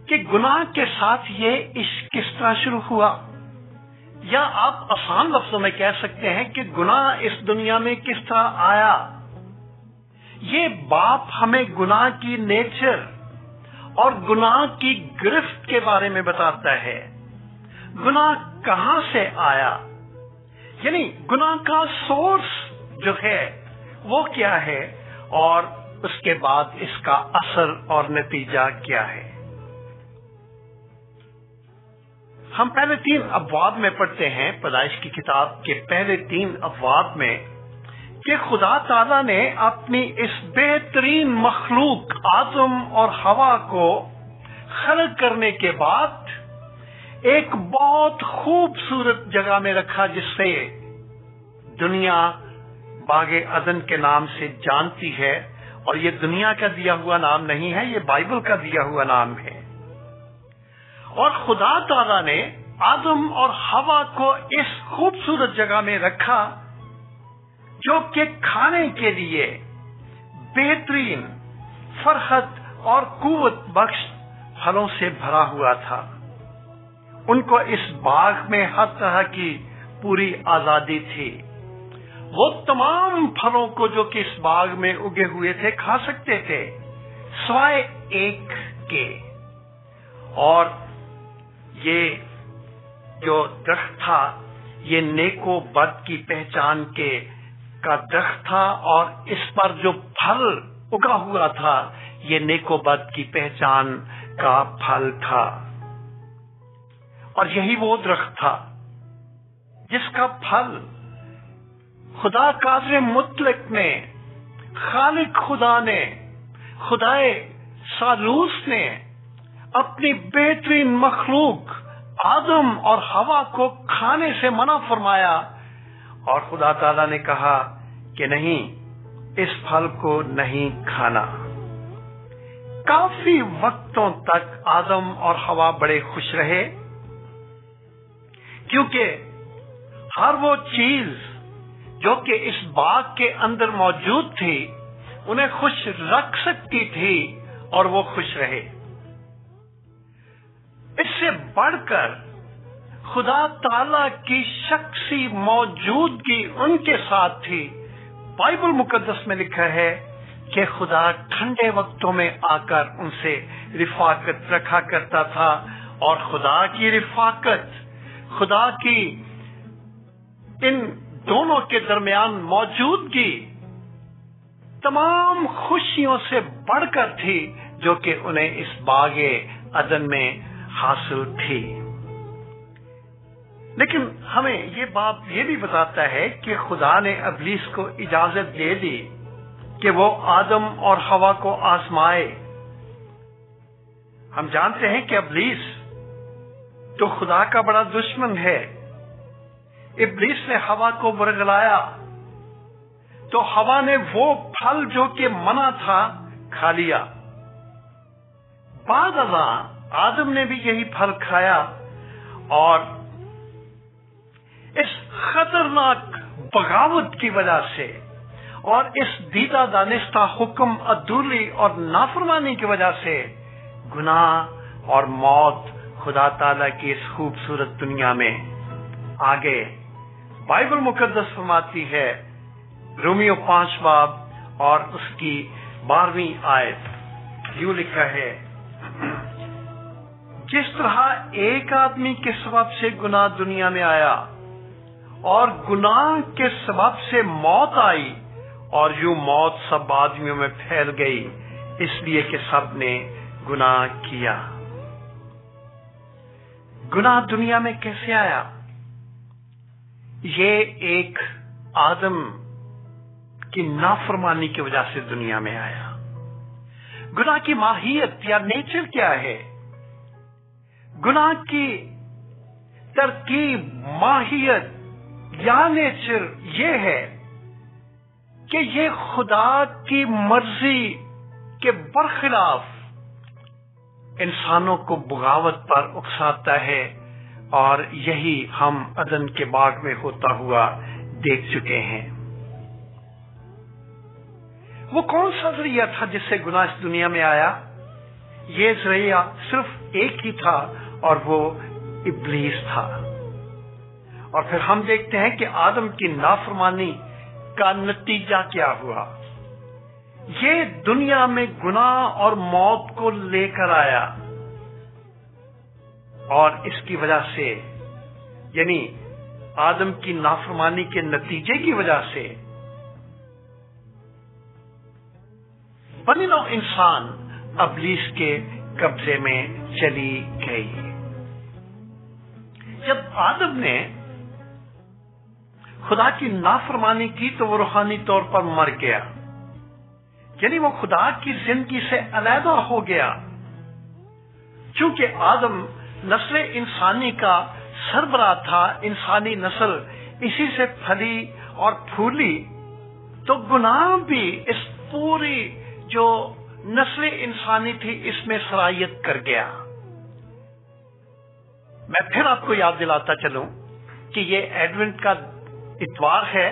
کہ گناہ کے ساتھ یہ عشق کس طرح شروع ہوا، یا آپ آسان لفظوں میں کہہ سکتے ہیں کہ گناہ اس دنیا میں کس طرح آیا۔ یہ باب ہمیں گناہ کی نیچر اور گناہ کی گرفت کے بارے میں بتاتا ہے، گناہ کہاں سے آیا، یعنی گناہ کا سورس جو ہے وہ کیا ہے، اور اس کے بعد اس کا اثر اور نتیجہ کیا ہے۔ ہم پہلے 3 ابواب میں پڑھتے ہیں پیدائش کی کتاب کے پہلے 3 ابواب میں کہ خدا تعالیٰ نے اپنی اس بہترین مخلوق آدم اور حوا کو خلق کرنے کے بعد ایک بہت خوبصورت جگہ میں رکھا جس سے دنیا باغ عدن کے نام سے جانتی ہے، اور یہ دنیا کا دیا ہوا نام نہیں ہے، یہ بائبل کا دیا ہوا نام ہے۔ اور خدا تعالیٰ نے آدم اور حوا کو اس خوبصورت جگہ میں رکھا جو کہ کھانے کے لیے بہترین، فرحت اور قوت بخش پھلوں سے بھرا ہوا تھا۔ ان کو اس باغ میں ہر طرح کی پوری آزادی تھی، وہ تمام پھلوں کو جو کہ اس باغ میں اگے ہوئے تھے کھا سکتے تھے سوائے ایک کے، اور یہ جو درخت تھا یہ نیک و بد کی پہچان کا درخت تھا، اور اس پر جو پھل اگا ہوا تھا یہ نیک و بد کی پہچان کا پھل تھا، اور یہی وہ درخت تھا جس کا پھل خدا قادر مطلق نے، خالق خدا نے، خدائے ثالوث نے اپنی بہترین مخلوق آدم اور حوا کو کھانے سے منع فرمایا، اور خدا تعالیٰ نے کہا کہ نہیں، اس پھل کو نہیں کھانا۔ کافی وقتوں تک آدم اور حوا بڑے خوش رہے، کیونکہ ہر وہ چیز جو کہ اس باغ کے اندر موجود تھی انہیں خوش رکھ سکتی تھی، اور وہ خوش رہے۔ اس سے بڑھ کر خدا تعالی کی شخصی موجودگی ان کے ساتھ تھی۔ بائبل مقدس میں لکھا ہے کہ خدا ٹھنڈے وقتوں میں آ کر ان سے رفاقت رکھا کرتا تھا، اور خدا کی رفاقت، خدا کی ان دونوں کے درمیان موجودگی تمام خوشیوں سے بڑھ کر تھی جو کہ انہیں اس باغ عدن میں حاصل تھی۔ لیکن ہمیں یہ بات یہ بھی بتاتا ہے کہ خدا نے ابلیس کو اجازت دے دی کہ وہ آدم اور حوا کو آزمائے۔ ہم جانتے ہیں کہ ابلیس تو خدا کا بڑا دشمن ہے۔ ابلیس نے حوا کو برگلایا تو حوا نے وہ پھل جو کہ منع تھا کھا لیا۔ बाद अज़ां आदम ने भी यही फल खाया और इस खतरनाक बगावत की वजह से और इस दीदा दानिस्ता हुक्म अदूली और नाफरमानी की वजह से गुनाह और मौत खुदा ताला की इस खूबसूरत दुनिया में आ गए। बाइबल मुकद्दस फरमाती है, रोमियो 5 बाब और उसकी 12वीं आयत, यूं लिखा है, जिस तरह एक आदमी के सबब से गुनाह दुनिया में आया और गुनाह के सबब से मौत आई और यूं मौत सब आदमियों में फैल गई इसलिए कि सब ने गुनाह किया। गुनाह दुनिया में कैसे आया? ये एक आदम की नाफरमानी की वजह से दुनिया में आया। गुनाह की माहियत या नेचर क्या है? गुनाह की तरकीब, माहियत या नेचर ये है कि ये खुदा की मर्जी के बरखिलाफ इंसानों को बगावत पर उकसाता है और यही हम अदन के बाग में होता हुआ देख चुके हैं। वो कौन सा जरिया था जिससे गुनाह इस दुनिया में आया? ये जरिया सिर्फ एक ही था और वो इब्लीस था। और फिर हम देखते हैं कि आदम की नाफरमानी का नतीजा क्या हुआ। ये दुनिया में गुनाह और मौत को लेकर आया और इसकी वजह से, यानी आदम की नाफरमानी के नतीजे की वजह से बनी नौ इंसान इब्लीस के कब्जे में चली गई। जब आदम ने खुदा की नाफरमानी की तो वो रूहानी तौर पर मर गया, यानी वो खुदा की जिंदगी से अलहदा हो गया। चूंकि आदम नस्ल इंसानी का सरबराह था, इंसानी नस्ल इसी से फली और फूली, तो गुनाह भी इस पूरी जो नस्ल इंसानी थी इसमें सरायत कर गया। मैं फिर आपको याद दिलाता चलूं कि ये एडवेंट का इतवार है,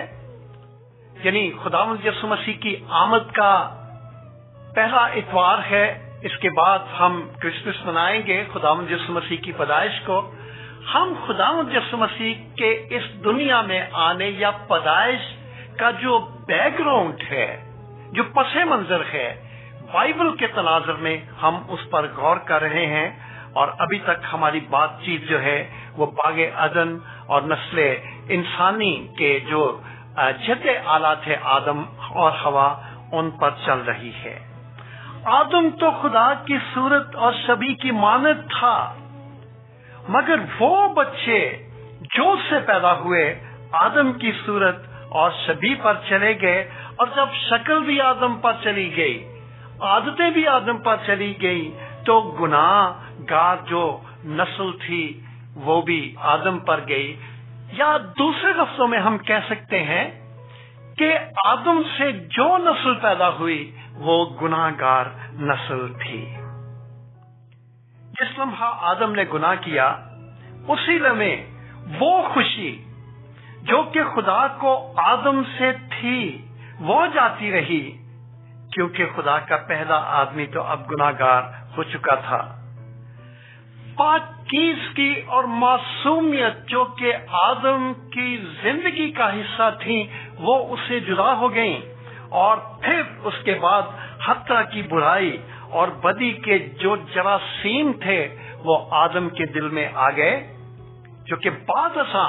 यानी खुदावंद यीशु मसीह की आमद का पहला इतवार है। इसके बाद हम क्रिसमस मनाएंगे, खुदावंद यीशु मसीह की पैदाइश को। हम खुदावंद यीशु मसीह के इस दुनिया में आने या पैदाइश का जो बैकग्राउंड है, जो पसे मंजर है, बाइबल के तनाजुर में हम उस पर गौर कर रहे हैं। और अभी तक हमारी बातचीत जो है वो बागे अदन और नस्ले इंसानी के जो जद्दे आलात है आदम और हवा, उन पर चल रही है। आदम तो खुदा की सूरत और शबीह की मानद था, मगर वो बच्चे जो से पैदा हुए आदम की सूरत और शबीह पर चले गए, और जब शक्ल भी आदम पर चली गई, आदतें भी आदम पर चली गई, तो गुनाहगार जो नस्ल थी वो भी आदम पर गई। या दूसरे लफ्जों में हम कह सकते हैं कि आदम से जो नस्ल पैदा हुई वो गुनाहगार नस्ल थी। जिस लम्हा आदम ने गुनाह किया, उसी लम्हे वो खुशी जो कि खुदा को आदम से थी वो जाती रही, क्योंकि खुदा का पहला आदमी तो अब गुनाहगार हो चुका था। पाकीज़गी और मासूमियत जो कि आदम की जिंदगी का हिस्सा थी वो उससे जुदा हो गई, और फिर उसके बाद हत्या की बुराई और बदी के जो जरासीम थे वो आदम के दिल में आ गए, जो कि बाद असा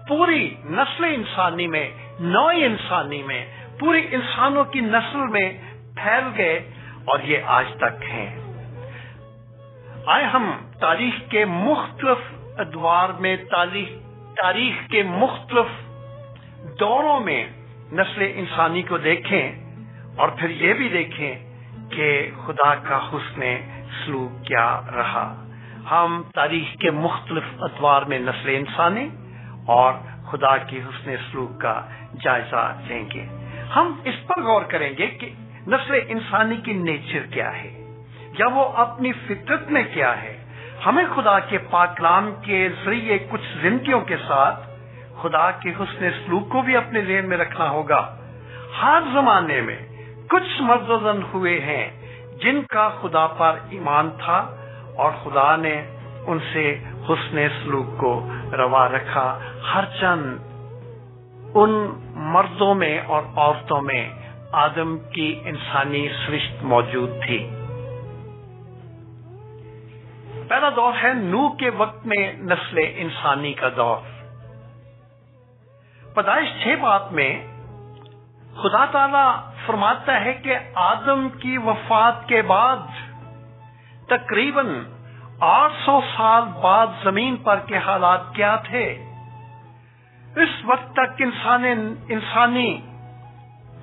पूरी नस्ल इंसानी में, नौ इंसानी में, पूरी इंसानों की नस्ल में फैल गए और ये आज तक हैं। आए हम तारीख के मुख्तलिफ अदवार में, तारीख के मुख्तलिफ दौरों में नस्ल इंसानी को देखें और फिर ये भी देखें कि खुदा का हुस्न सलूक क्या रहा। हम तारीख के मुख्तलिफ अदवार में नस्ल इंसानी और खुदा की हुस्न सलूक का जायजा लेंगे। हम इस पर गौर करेंगे कि नस्ल इंसानी की नेचर क्या है, یا وہ اپنی فطرت میں کیا ہے. ہمیں خدا کے پاک کلام کے ذریعے کچھ زندگیوں کے ساتھ خدا کے حسن سلوک کو بھی اپنے ذہن میں رکھنا ہوگا. ہر زمانے میں کچھ مرد و زن ہوئے ہیں جن کا خدا پر ایمان تھا اور خدا نے ان سے حسن سلوک کو روا رکھا. ہر چند ان مردوں میں اور عورتوں میں آدم کی انسانی سرشت موجود تھی. پہلا دور ہے نوح کے وقت میں نسل انسانی کا دور. پیدائش 6 میں خدا تعالی فرماتا ہے کہ آدم کی وفات کے بعد تقریباً 800 سال بعد زمین پر کے حالات کیا تھے. اس وقت تک انسانی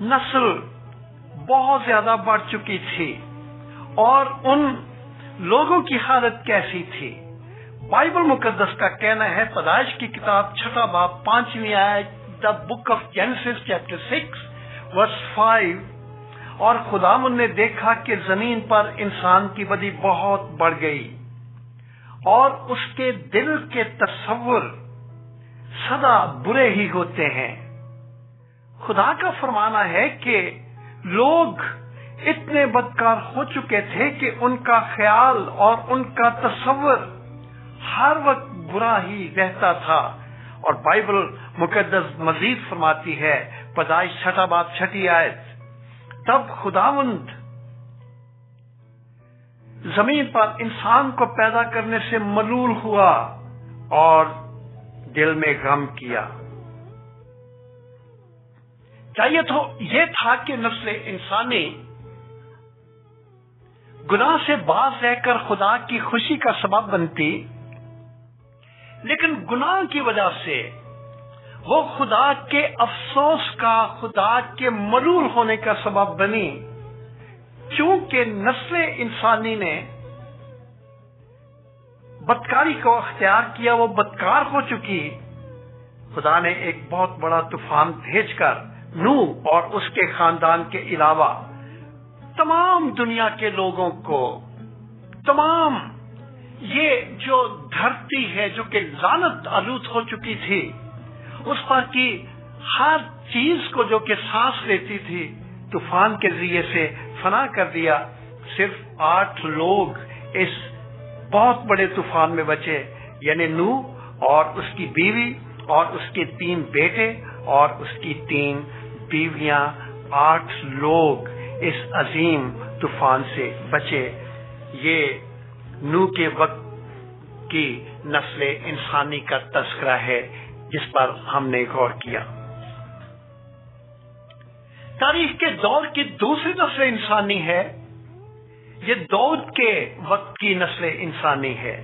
نسل بہت زیادہ بڑھ چکی تھی اور ان لوگوں کی حالت کیسی تھی. بائبل مقدس کا کہنا ہے پیدائش کی کتاب 6 باب 5ویں آیت دا بک آف جینیسس چیپٹر 6 ورس 5 اور خداوند نے دیکھا کہ زمین پر انسان کی بدی بہت بڑھ گئی اور اس کے دل کے تصور سدا برے ہی ہوتے ہیں. خدا کا فرمانا ہے کہ لوگ اتنے بدکار ہو چکے تھے کہ ان کا خیال اور ان کا تصور ہر وقت برا ہی رہتا تھا. اور بائبل مقدس مزید فرماتی ہے پیدائش 6 باب 6 آیت تب خداوند زمین پر انسان کو پیدا کرنے سے ملول ہوا اور دل میں غم کیا. چاہیے تو یہ تھا کہ نسل انسانی گناہ سے باز رہ کر خدا کی خوشی کا سبب بنتی، لیکن گناہ کی وجہ سے وہ خدا کے افسوس کا، خدا کے ملول ہونے کا سبب بنی. چونکہ نسل انسانی نے بدکاری کو اختیار کیا، وہ بدکار ہو چکی. خدا نے ایک بہت بڑا طوفان بھیج کر نوح اور اس کے خاندان کے علاوہ تمام دنیا کے لوگوں کو، تمام یہ جو دھرتی ہے جو کہ لعنت آلود ہو چکی تھی، اس پر کی ہر چیز کو جو کہ سانس لیتی تھی طوفان کے ذریعے سے فنا کر دیا. صرف 8 لوگ اس بہت بڑے طوفان میں بچے، یعنی نوح اور اس کی بیوی اور اس کے 3 بیٹے اور اس کی 3 بیویاں. 8 لوگ اس عظیم طوفان سے بچے. یہ نوح کے وقت کی نسل انسانی کا تذکرہ ہے جس پر ہم نے غور کیا. تاریخ کے دور کی دوسری نسل انسانی ہے، یہ داؤد کے وقت کی نسل انسانی ہے.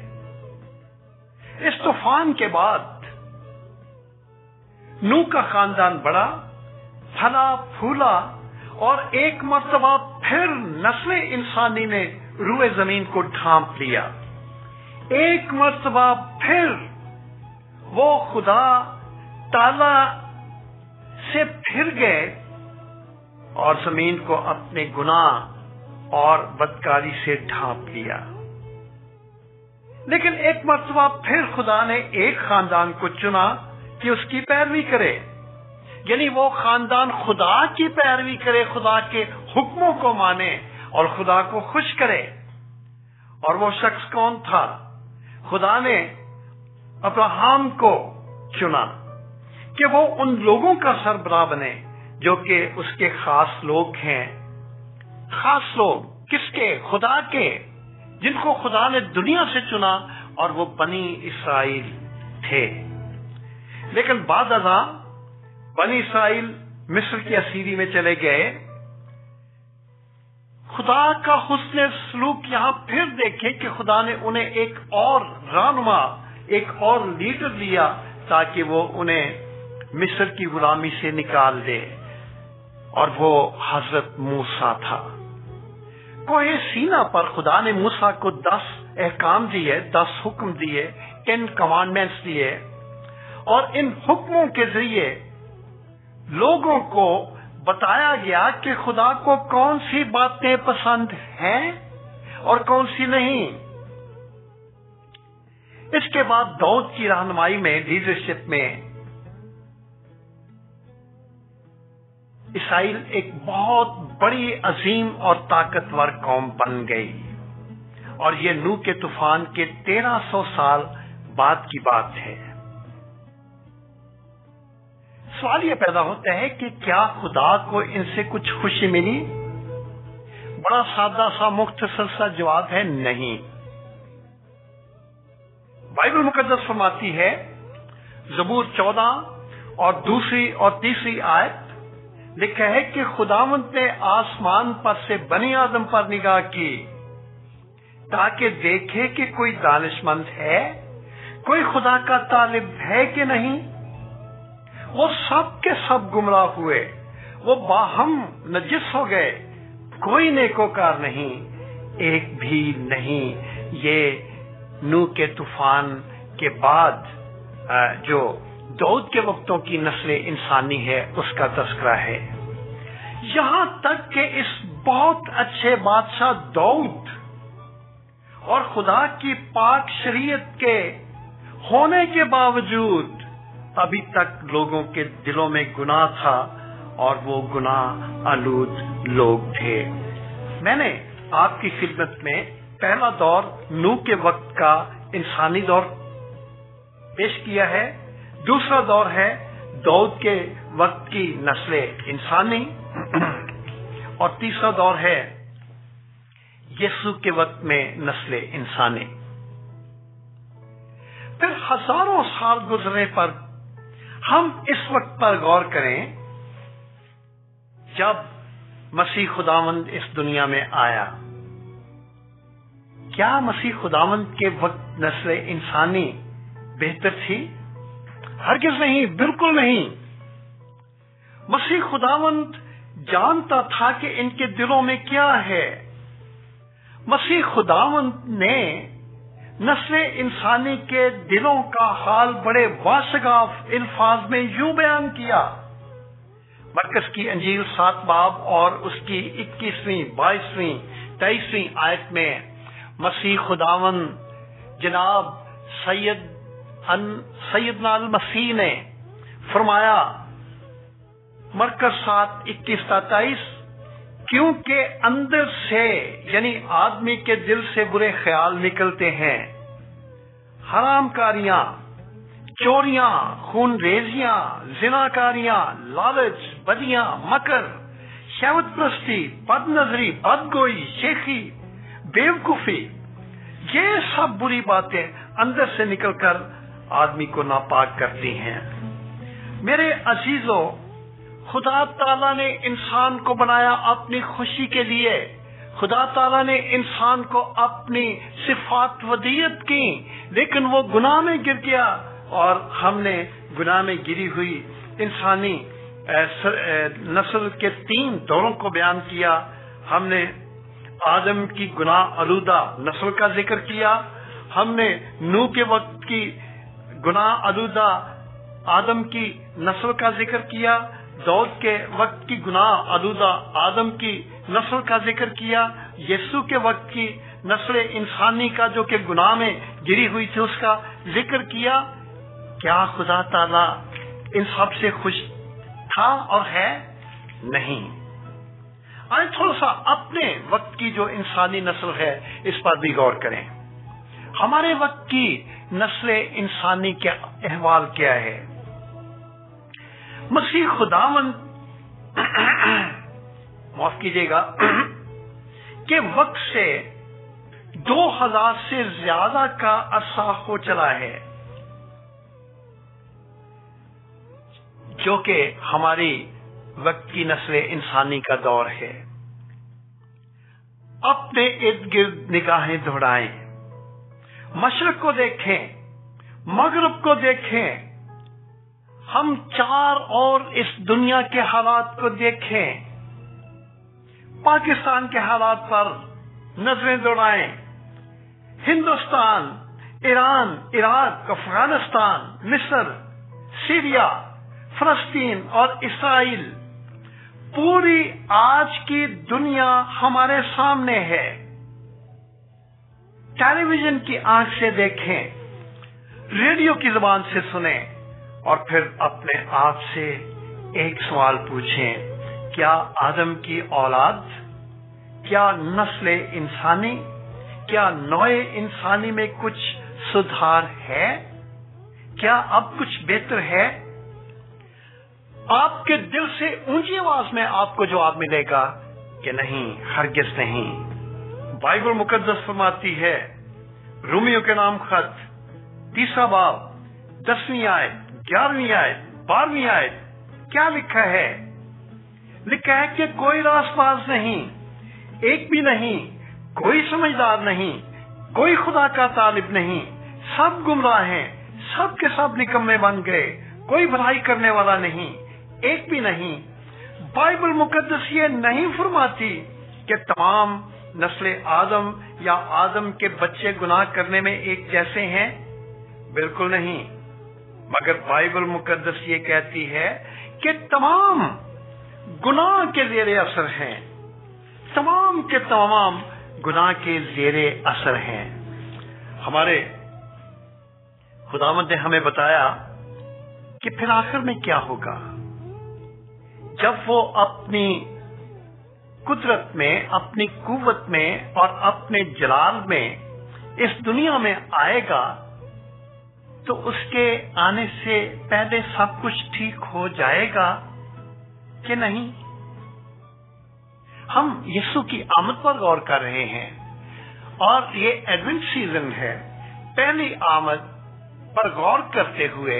اس طوفان کے بعد نوح کا خاندان بڑا، پھلا پھولا اور ایک مرتبہ پھر نسل انسانی نے روئے زمین کو ڈھانپ لیا. ایک مرتبہ پھر وہ خدا تعالی سے پھر گئے اور زمین کو اپنے گناہ اور بدکاری سے ڈھانپ لیا. لیکن ایک مرتبہ پھر خدا نے ایک خاندان کو چنا کہ اس کی پیروی کرے، یعنی وہ خاندان خدا کی پیروی کرے، خدا کے حکموں کو مانے اور خدا کو خوش کرے. اور وہ شخص کون تھا؟ خدا نے ابراہیم کو چنا کہ وہ ان لوگوں کا سربراہ بنے جو کہ اس کے خاص لوگ ہیں. خاص لوگ کس کے؟ خدا کے، جن کو خدا نے دنیا سے چنا اور وہ بنی اسرائیل تھے. لیکن بعد ازاں بنی اسرائیل مصر کی اسیری میں چلے گئے. خدا کا حسن سلوک یہاں پھر دیکھیں کہ خدا نے انہیں ایک اور رہنما، ایک اور لیڈر دیا تاکہ وہ انہیں مصر کی غلامی سے نکال دے، اور وہ حضرت موسیٰ تھا. کوہ سینا پر خدا نے موسیٰ کو 10 احکام دیے، 10 حکم دیے، 10 کمانڈمنٹس دیے، اور ان حکموں کے ذریعے لوگوں کو بتایا گیا کہ خدا کو کون سی باتیں پسند ہیں اور کون سی نہیں. اس کے بعد داؤد کی رہنمائی میں، لیڈرشپ میں، اسرائیل ایک بہت بڑی عظیم اور طاقتور قوم بن گئی. اور یہ نوح کے طوفان کے 1300 سال بعد کی بات ہے. سوال یہ پیدا ہوتا ہے کہ کیا خدا کو ان سے کچھ خوشی ملی؟ بڑا سادہ سا مختصر سا جواب ہے نہیں. بائبل مقدس فرماتی ہے، زبور 14 اور 2 اور 3 آیت لکھا ہے کہ خداوند نے آسمان پر سے بنی آدم پر نگاہ کی تاکہ دیکھے کہ کوئی دانش مند ہے، کوئی خدا کا طالب ہے کہ نہیں. وہ سب کے سب گمراہ ہوئے، وہ باہم نجس ہو گئے، کوئی نیکوکار نہیں، ایک بھی نہیں. یہ نوح کے طوفان کے بعد جو داؤد کے وقتوں کی نسل انسانی ہے اس کا تذکرہ ہے. یہاں تک کہ اس بہت اچھے بادشاہ داؤد اور خدا کی پاک شریعت کے ہونے کے باوجود ابھی تک لوگوں کے دلوں میں گناہ تھا اور وہ گناہ آلود لوگ تھے. میں نے آپ کی خدمت میں پہلا دور نوح کے وقت کا انسانی دور پیش کیا ہے، دوسرا دور ہے داؤد کے وقت کی نسل انسانی، اور تیسرا دور ہے یسوع کے وقت میں نسل انسانی. پھر ہزاروں سال گزرنے پر ہم اس وقت پر غور کریں جب مسیح خداوند اس دنیا میں آیا. کیا مسیح خداوند کے وقت نسل انسانی بہتر تھی؟ ہرگز نہیں، بالکل نہیں. مسیح خداوند جانتا تھا کہ ان کے دلوں میں کیا ہے. مسیح خداوند نے نسل انسانی کے دلوں کا حال بڑے واشگاف الفاظ میں یوں بیان کیا. مرکز کی انجیل 7 باب اور اس کی 21ویں 22ویں 23ویں آیت میں مسیح خداوند جناب سیدنا المسیح نے فرمایا، مرکز 7 21 تا 23، کیونکہ اندر سے یعنی آدمی کے دل سے برے خیال نکلتے ہیں، حرام کاریاں، چوریاں، خون ریزیاں، زناکاریاں، لالچ، بدیاں، مکر، شہوت پرستی، بد نظری، بدگوئی، شیخی، بیوقوفی. یہ سب بری باتیں اندر سے نکل کر آدمی کو ناپاک کرتی ہیں. میرے عزیزو، خدا تعالیٰ نے انسان کو بنایا اپنی خوشی کے لیے. خدا تعالیٰ نے انسان کو اپنی صفات ودیت کی، لیکن وہ گناہ میں گر گیا اور ہم نے گناہ میں گری ہوئی انسانی نسل کے 3 دوروں کو بیان کیا. ہم نے آدم کی گناہ آلودہ نسل کا ذکر کیا، ہم نے نوح کے وقت کی گناہ آلودہ آدم کی نسل کا ذکر کیا، داؤد کے وقت کی گناہ آلودہ آدم کی نسل کا ذکر کیا، یسوع کے وقت کی نسل انسانی کا جو کہ گناہ میں گری ہوئی تھی اس کا ذکر کیا. کیا خدا تعالی ان سب سے خوش تھا اور ہے؟ نہیں. آئے تھوڑا سا اپنے وقت کی جو انسانی نسل ہے اس پر بھی غور کریں. ہمارے وقت کی نسل انسانی کا احوال کیا ہے؟ مسیح خداوند معاف کیجیے گا کہ وقت سے 2000 سے زیادہ کا عرصہ ہو چلا ہے، جو کہ ہماری وقت کی نسل انسانی کا دور ہے. اپنے ارد گرد نگاہیں دوڑائیں، مشرق کو دیکھیں، مغرب کو دیکھیں، ہم چار اور اس دنیا کے حالات کو دیکھیں، پاکستان کے حالات پر نظریں دوڑائیں، ہندوستان، ایران، عراق، افغانستان، مصر، سیریا، فلسطین اور اسرائیل، پوری آج کی دنیا ہمارے سامنے ہے. टेलीविजन की आंख से देखें, रेडियो की जुबान से सुने और फिर अपने आप से एक सवाल पूछें, क्या आदम की औलाद, क्या नस्ल इंसानी, क्या नौए इंसानी में कुछ सुधार है? क्या अब कुछ बेहतर है? आपके दिल से ऊंची आवाज में आपको जवाब मिलेगा कि नहीं, हरगिज नहीं। बाइबल मुकद्दस फरमाती है, रोमियो के नाम खत 3 बाब 10वीं आयत, 11वीं आयत, 12वीं आयत, क्या लिखा है? लिखा है कि कोई रासबाज नहीं, एक भी नहीं, कोई समझदार नहीं, कोई खुदा का तालिब नहीं, सब गुमराह हैं, सब के सब निकम्मे बन गए, कोई भलाई करने वाला नहीं, एक भी नहीं। बाइबल मुकद्दस ये नहीं फरमाती कि तमाम नस्ल आदम या आदम के बच्चे गुनाह करने में एक जैसे हैं, बिल्कुल नहीं। मगर बाइबल मुकद्दस ये कहती है कि तमाम गुनाह के ज़ेरे असर हैं, तमाम के तमाम गुनाह के ज़ेरे असर हैं। हमारे खुदावंद ने हमें बताया कि फिर आखिर में क्या होगा, जब वो अपनी कुदरत में, अपनी कुव्वत में और अपने जलाल में इस दुनिया में आएगा, तो उसके आने से पहले सब कुछ ठीक हो जाएगा कि नहीं? हम यीशु की आमद पर गौर कर रहे हैं और ये एडवेंट सीजन है। पहली आमद पर गौर करते हुए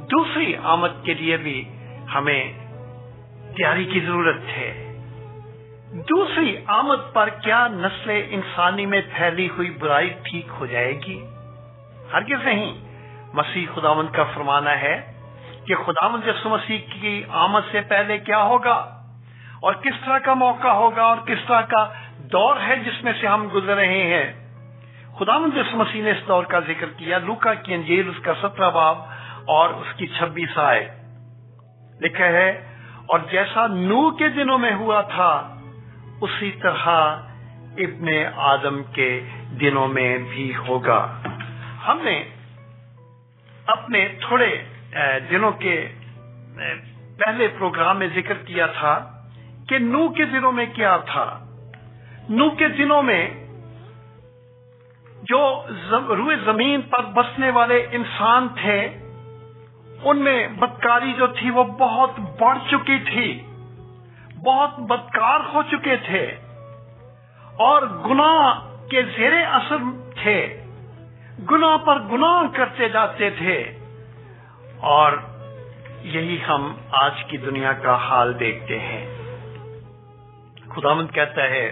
दूसरी आमद के लिए भी हमें तैयारी की जरूरत है। दूसरी आमद पर क्या नस्ल इंसानी में फैली हुई बुराई ठीक हो जाएगी? हरगिज़ नहीं। मसीह खुदावंद का फरमाना है कि खुदावंद यीशु मसीह की आमद से पहले क्या होगा और किस तरह का मौका होगा और किस तरह का दौर है जिसमें से हम गुजर रहे हैं। खुदावंद यीशु मसीह ने इस दौर का जिक्र किया। लूका की इंजील उसका 17 बाब और उसकी 26 आयत लिखा है, और जैसा नूह के दिनों में हुआ था उसी तरह इब्ने आदम के दिनों में भी होगा। हमने अपने थोड़े दिनों के पहले प्रोग्राम में जिक्र किया था कि नूह के दिनों में क्या था। नूह के दिनों में जो रूए जमीन पर बसने वाले इंसान थे, उनमें बदकारी जो थी वो बहुत बढ़ चुकी थी, बहुत बदकार हो चुके थे और गुनाह के ज़ेरे असर थे, गुनाह पर गुनाह करते जाते थे। और यही हम आज की दुनिया का हाल देखते हैं। खुदावंद कहता है,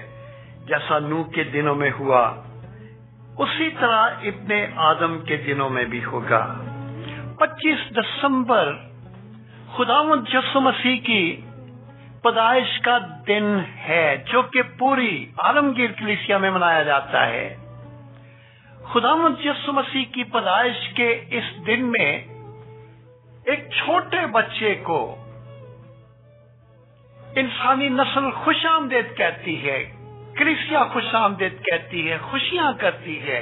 जैसा नूह के दिनों में हुआ उसी तरह इब्ने आदम के दिनों में भी होगा। 25 दिसंबर खुदावंद यीशु मसीह की पैदाइश का दिन है, जो कि पूरी आलमगीर कलीसिया में मनाया जाता है। खुदावंद यीशु मसीह की पैदाइश के इस दिन में एक छोटे बच्चे को इंसानी नस्ल खुशामदीद कहती है, कलीसिया खुशामदीद कहती है, खुशियां करती है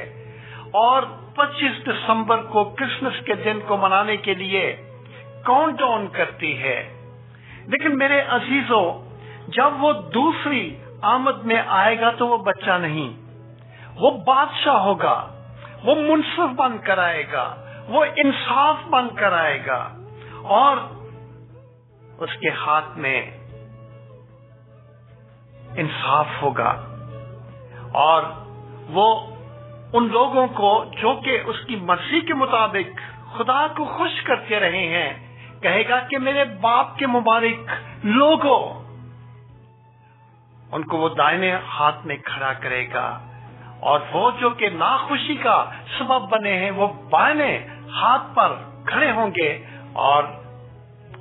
और 25 दिसंबर को क्रिसमस के दिन को मनाने के लिए काउंटडाउन करती है। लेकिन मेरे अजीजों, जब वो दूसरी आमद में आएगा तो वो बच्चा नहीं, वो बादशाह होगा, वो मुनसिफ बन कर आएगा, वो इंसाफ बन कर आएगा और उसके हाथ में इंसाफ होगा और वो उन लोगों को जो कि उसकी मर्जी के मुताबिक खुदा को खुश करते रहे हैं, कहेगा कि मेरे बाप के मुबारक लोगों, उनको वो दाहिने हाथ में खड़ा करेगा और वो जो कि नाखुशी का सबब बने हैं वो बाएं हाथ पर खड़े होंगे और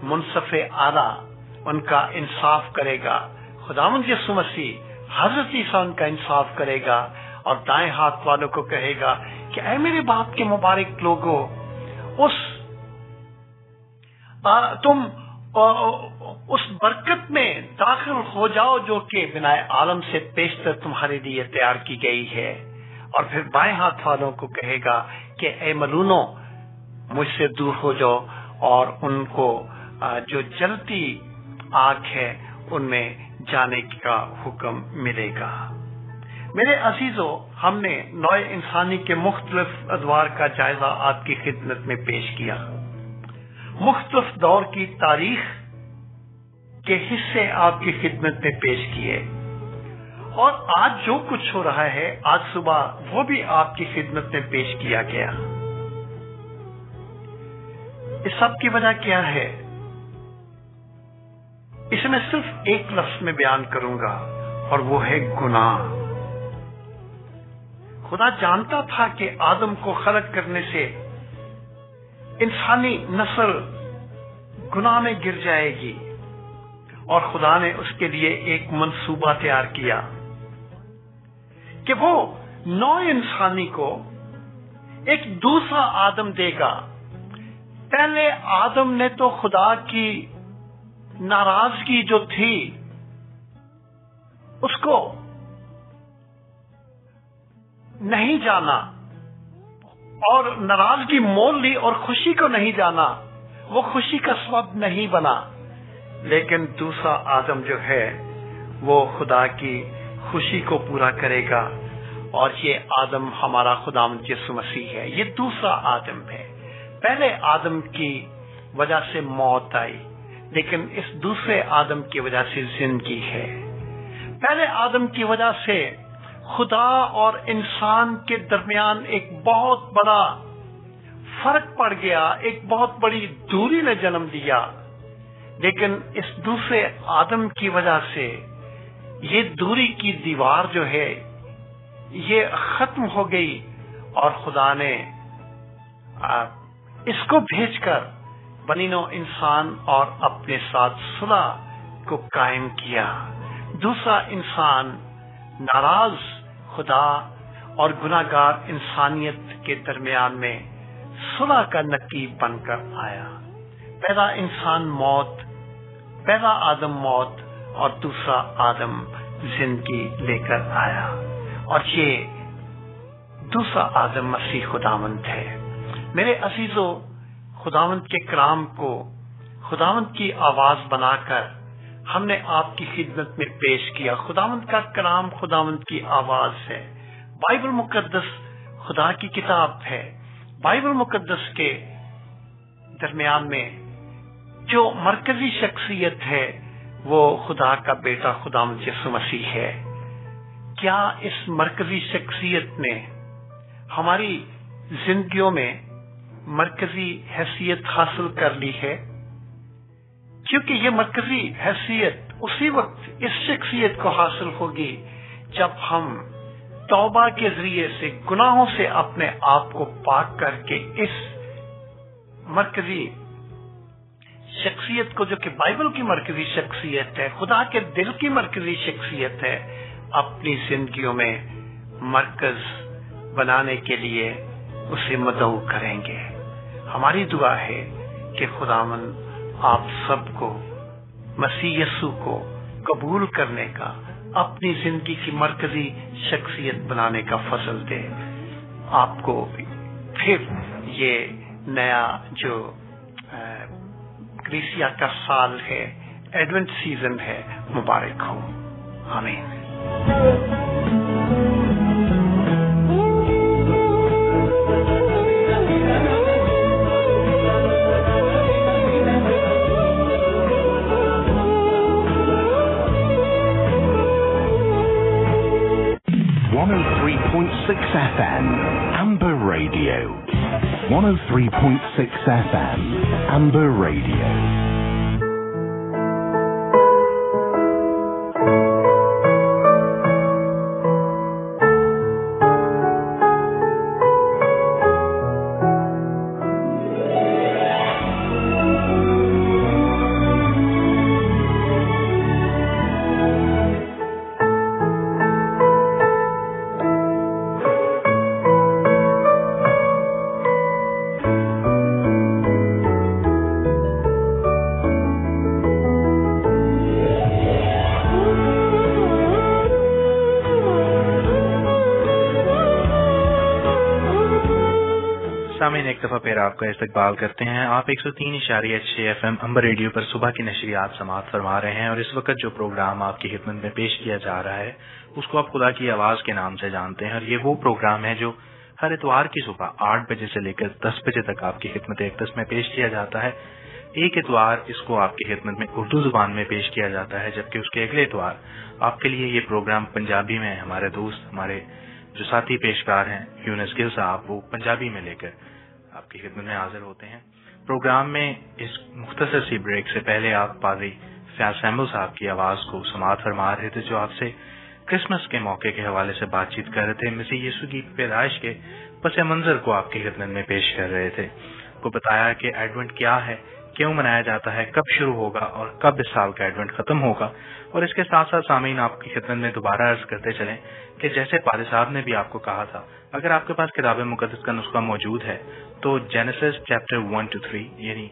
मुनसफे आला उनका इंसाफ करेगा। खुदावंद यीशु मसीह हजरत ईसा उनका इंसाफ करेगा और दाएं हाथ वालों को कहेगा कि ऐ मेरे बाप के मुबारक लोगों, तुम उस बरकत में दाखिल हो जाओ जो कि बिनाए आलम से पेशतर तुम्हारे लिए तैयार की गई है। اور پھر بائیں ہاتھ والوں کو کہے گا کہ اے ملونوں مجھ سے دور ہو جاؤ، اور ان کو جو جلتی آگ ہے ان میں جانے کا حکم ملے گا۔ میرے عزیزو، ہم نے نوع انسانی کے مختلف ادوار کا جائزہ آپ کی خدمت میں پیش کیا، مختلف دور کی تاریخ کے حصے آپ کی خدمت میں پیش کیے، اور آج جو کچھ ہو رہا ہے آج صبح وہ بھی آپ کی خدمت میں پیش کیا گیا۔ اس سب کی وجہ کیا ہے؟ اسے میں صرف ایک لفظ میں بیان کروں گا، اور وہ ہے گناہ۔ خدا جانتا تھا کہ آدم کو خلق کرنے سے انسانی نسل گناہ میں گر جائے گی، اور خدا نے اس کے لیے ایک منصوبہ تیار کیا کہ وہ نوع انسانی کو ایک دوسرا آدم دے گا۔ پہلے آدم نے تو خدا کی ناراضگی جو تھی اس کو نہیں جانا، اور ناراضگی مول لی، اور خوشی کو نہیں جانا، وہ خوشی کا سبب نہیں بنا۔ لیکن دوسرا آدم جو ہے وہ خدا کی خوشی کو پورا کرے گا، اور یہ آدم ہمارا خداوند یسوع مسیح ہے۔ یہ دوسرا آدم ہے۔ پہلے آدم کی وجہ سے موت آئی، لیکن اس دوسرے آدم کی وجہ سے زندگی ہے۔ پہلے آدم کی وجہ سے خدا اور انسان کے درمیان ایک بہت بڑا فرق پڑ گیا، ایک بہت بڑی دوری نے جنم دیا، لیکن اس دوسرے آدم کی وجہ سے یہ دوری کی دیوار جو ہے یہ ختم ہو گئی، اور خدا نے اس کو بھیج کر بنی نوع انسان اور اپنے ساتھ صلح کو قائم کیا۔ دوسرا انسان ناراض خدا اور گناہگار انسانیت کے درمیان میں صلح کا نقیب بن کر آیا۔ پہلا انسان موت، پہلا آدم موت، اور دوسرا آدم زندگی لے کر آیا، اور یہ دوسرا آدم مسیح خداوند ہے۔ میرے عزیزو، خداوند کے کلام کو خداوند کی آواز بنا کر ہم نے آپ کی خدمت میں پیش کیا۔ خداوند کا کلام خداوند کی آواز ہے۔ بائبل مقدس خدا کی کتاب ہے۔ بائبل مقدس کے درمیان میں جو مرکزی شخصیت ہے وہ خدا کا بیٹا خداوند یسوع مسیح ہے۔ کیا اس مرکزی شخصیت نے ہماری زندگیوں میں مرکزی حیثیت حاصل کر لی ہے؟ کیونکہ یہ مرکزی حیثیت اسی وقت اس شخصیت کو حاصل ہوگی جب ہم توبہ کے ذریعے سے گناہوں سے اپنے آپ کو پاک کر کے اس مرکزی شخصیت کو، جو کہ بائبل کی مرکزی شخصیت ہے، خدا کے دل کی مرکزی شخصیت ہے، اپنی زندگیوں میں مرکز بنانے کے لیے اسے مدعو کریں گے۔ ہماری دعا ہے کہ خداوند آپ سب کو مسیح یسوع کو قبول کرنے کا، اپنی زندگی کی مرکزی شخصیت بنانے کا فضل دے۔ آپ کو پھر یہ نیا جو کلیسیا کا سال ہے، ایڈونٹ سیزن ہے، مبارک ہو۔ آمین۔ 103.6 FM, Amber Radio. 103.6 FM, Amber Radio. सामीन एक दफा फिर आपका इस्तकबाल करते हैं। आप 103.6 FM अम्बर रेडियो पर सुबह की नशरियात समाअत फरमा रहे हैं और इस वक्त जो प्रोग्राम आपकी खिदमत में पेश किया जा रहा है उसको आप खुदा की आवाज के नाम से जानते हैं और ये वो प्रोग्राम है जो हर इतवार की सुबह 8 बजे से लेकर 10 बजे तक आपकी खिदमत अक़दस में पेश किया जाता है। एक इतवार इसको आपकी खिदमत में उर्दू जुबान में पेश किया जाता है, जबकि उसके अगले इतवार आपके लिए ये प्रोग्राम पंजाबी में हमारे दोस्त, हमारे जो साथी पेशकार हैं यूनुस गिल साहब, वो पंजाबी में लेकर आपकी खिदमत में हाजिर होते हैं। प्रोग्राम में इस मुख्तसर सी ब्रेक से पहले आप पादरी फयाज सैमुअल साहब की आवाज को समाअत फरमा रहे थे, जो आपसे क्रिसमस के मौके के हवाले से बातचीत कर रहे थे। मसीह यीशु की पैदाइश के पस मंजर को आपकी खिदमत में पेश कर रहे थे। को बताया कि एडवेंट क्या है, क्यों मनाया जाता है, कब शुरू होगा और कब इस साल का एडवेंट खत्म होगा। और इसके साथ साथ सामीन आपकी खिदमत में दोबारा अर्ज करते चलें कि जैसे पादरी साहब ने भी आपको कहा था, अगर आपके पास किताब मुकद्दस का नुस्खा मौजूद है तो जेनेसिस चैप्टर 1 to 3 यानी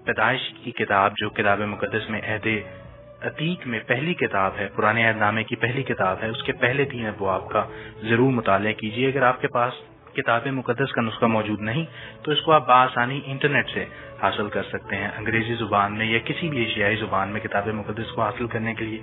पैदाइश की किताब, जो किताब मुकद्दस में अहदे अतीक में पहली किताब है, पुराने अहदनामे की पहली किताब है, उसके पहले 3 अबवाब का जरूर मुताला कीजिए। अगर आपके पास किताब मुकद्दस का नुस्खा मौजूद नहीं तो इसको आप बासानी इंटरनेट से हासिल कर सकते हैं। अंग्रेजी जुबान में या किसी भी एशियाई जुबान में किताब मुकद्दस को हासिल करने के लिए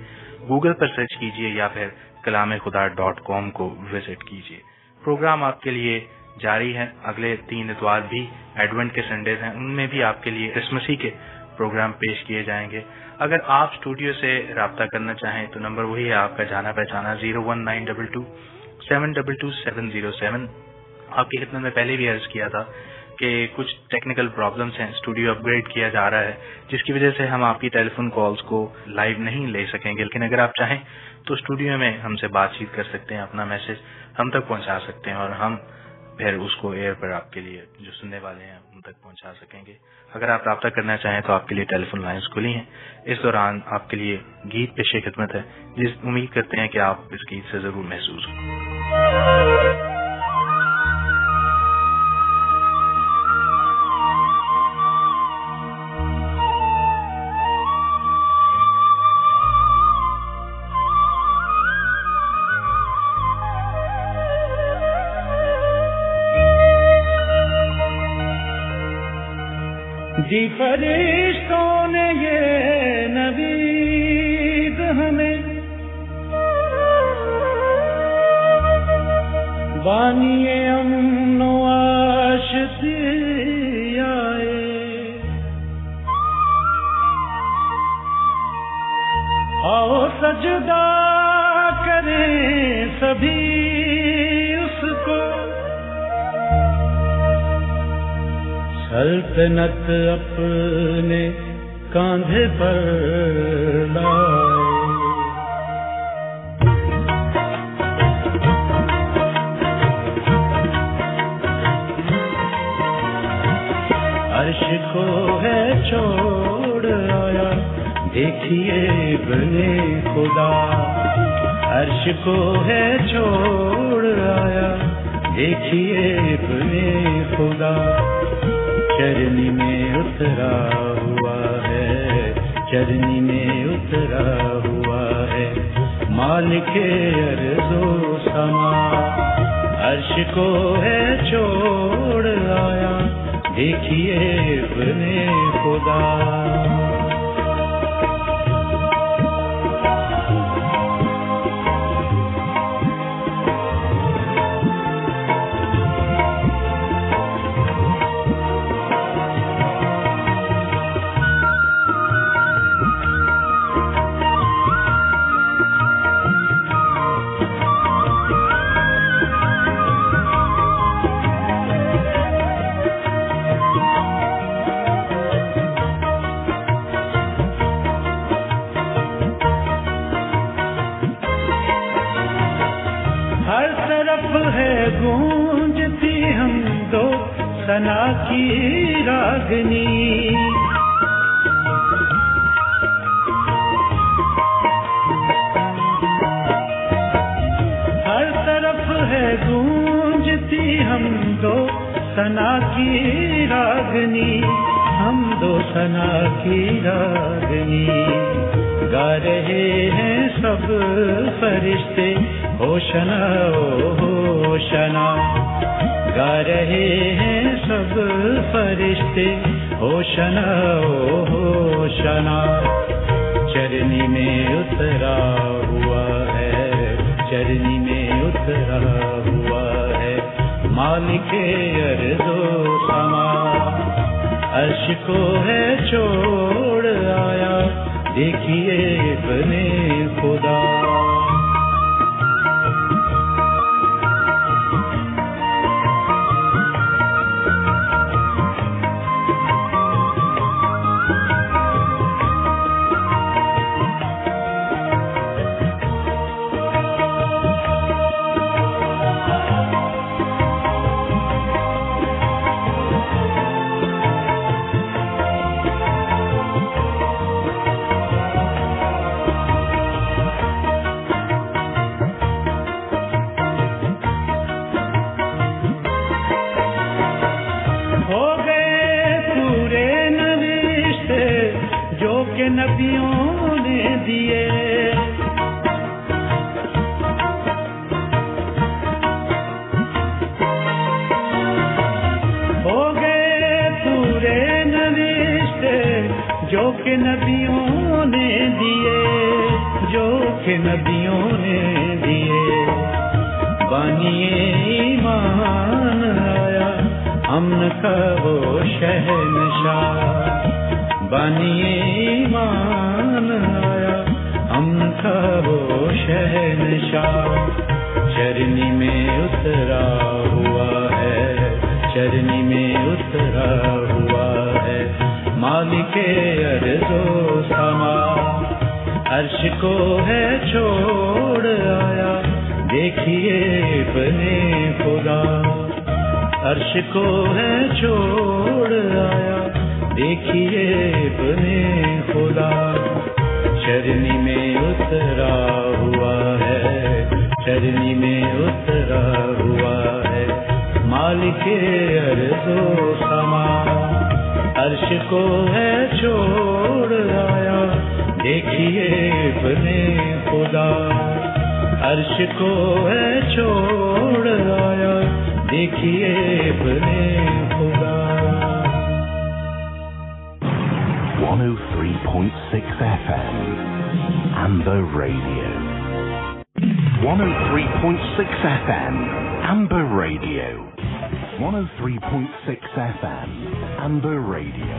गूगल पर सर्च कीजिए या फिर kalameKhuda.com को विजिट कीजिए। प्रोग्राम आपके लिए जारी है। अगले 3 इतवार भी एडवेंट के संडेज हैं, उनमें भी आपके लिए क्रिसमसी के प्रोग्राम पेश किए जाएंगे। अगर आप स्टूडियो से रब्ता करना चाहें तो नंबर वही है आपका जाना पहचाना 01922 722 707। आपकी खिदमत में पहले भी अर्ज किया था कि कुछ टेक्निकल प्रॉब्लम्स हैं, स्टूडियो अपग्रेड किया जा रहा है, जिसकी वजह से हम आपकी टेलीफोन कॉल्स को लाइव नहीं ले सकेंगे। लेकिन अगर आप चाहें तो स्टूडियो में हमसे बातचीत कर सकते हैं, अपना मैसेज हम तक पहुंचा सकते हैं और हम फिर उसको एयर पर आपके लिए जो सुनने वाले हैं उन तक पहुंचा सकेंगे। अगर आप रब्ता करना चाहें तो आपके लिए टेलीफोन लाइन्स खुली हैं। इस दौरान आपके लिए गीत पेशे खिदमत है, जिस उम्मीद करते हैं कि आप इस गीत से जरूर महसूस हों। जी फरिश्तों ने ये नवीद हमें बानिए अमनो आशिकी आए, आओ सजदा करें सभी उसको, सल्तनत अपने कांधे पर लाए। अर्श को है छोड़ आया देखिए बने खुदा, अर्श को है छोड़ आया देखिए बने खुदा, चरनी में उतरा हुआ है, चरनी में उतरा हुआ है मालिके अर्ज़ो समा, अर्श को है छोड़ आया देखिए बने खुदा। गूंजती हम दो सना की रागनी, हर तरफ है गूंजती हम दो सना की रागनी, हम दो सना की रागनी, गा रहे हैं सब फरिश्ते होशना ओ होशना, गा रहे हैं सब فرشتے ہوشنا او ہوشنا چرنی میں اترا ہوا ہے چرنی میں اترا ہوا ہے مالک ارض و سما عرش کو ہے چھوڑ آیا دیکھیے ابن خدا نبیوں نے دیے ہو گئے پورے نوشتے جو کہ نبیوں نے دیے جو کہ نبیوں نے دیے بانیے ایمان آیا امن کا وہ شہنشاہ بانیے ایمان آیا امن کا وہ شہنشاہ چرنی میں اترا ہوا ہے چرنی میں اترا ہوا ہے مالک ارض و سما عرش کو ہے چھوڑ آیا دیکھیے ابن خدا عرش کو ہے چھوڑ آیا دیکھیے ابن خدا چرنی میں اترا ہوا ہے چرنی میں اترا ہوا ہے مالک ارض و سما عرش کو ہے چھوڑ آیا دیکھیے ابن خدا عرش کو ہے چھوڑ آیا دیکھیے ابن خدا 103.6 FM Amber Radio 103.6 FM Amber Radio 103.6 FM Amber Radio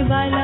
والا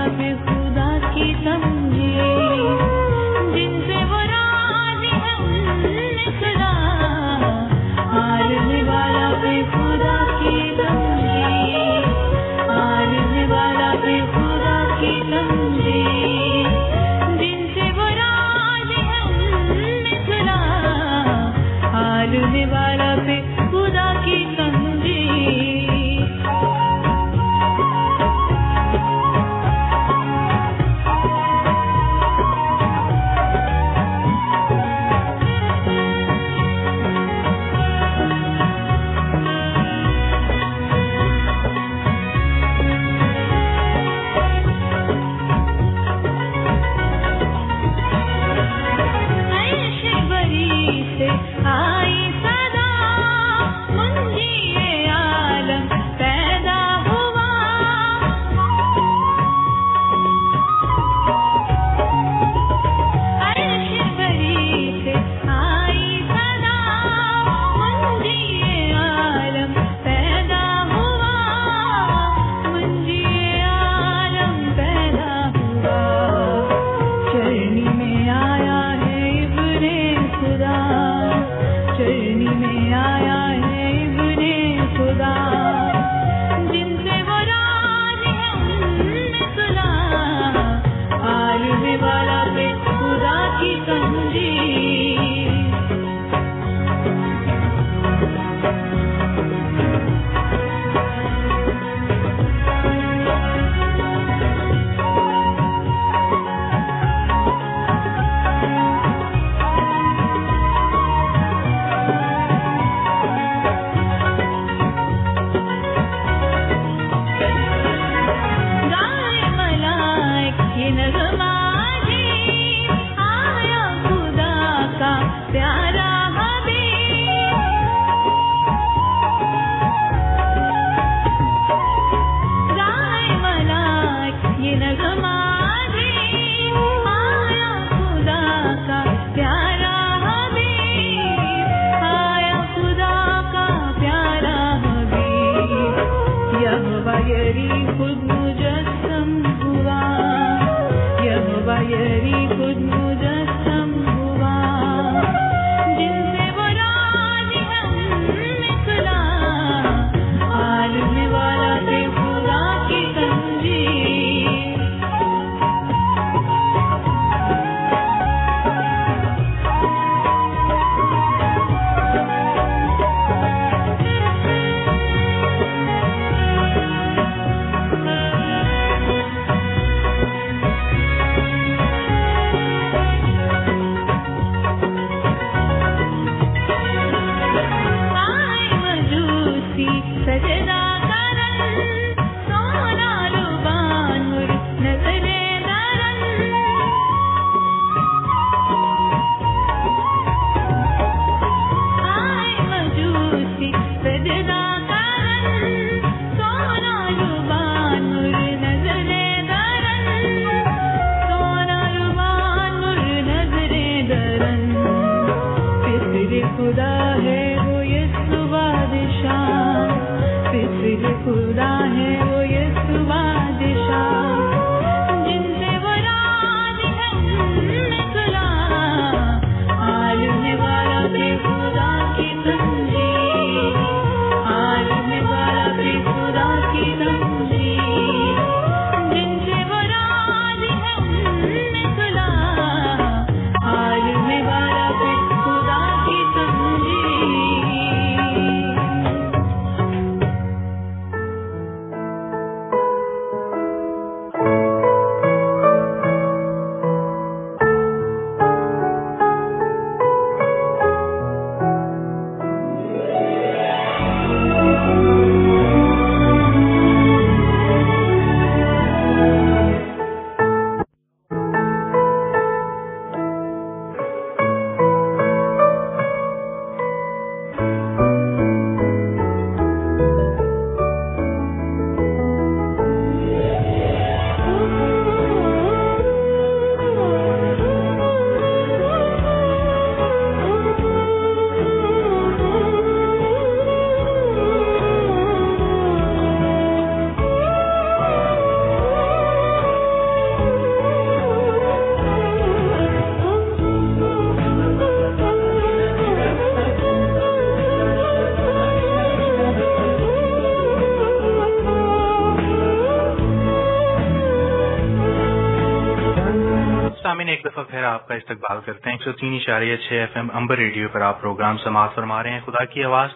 एक दफा फिर आपका इस्तकबाल करते हैं 103.6 FM अंबर रेडियो पर आप प्रोग्राम समाअत फरमा रहे हैं खुदा की आवाज,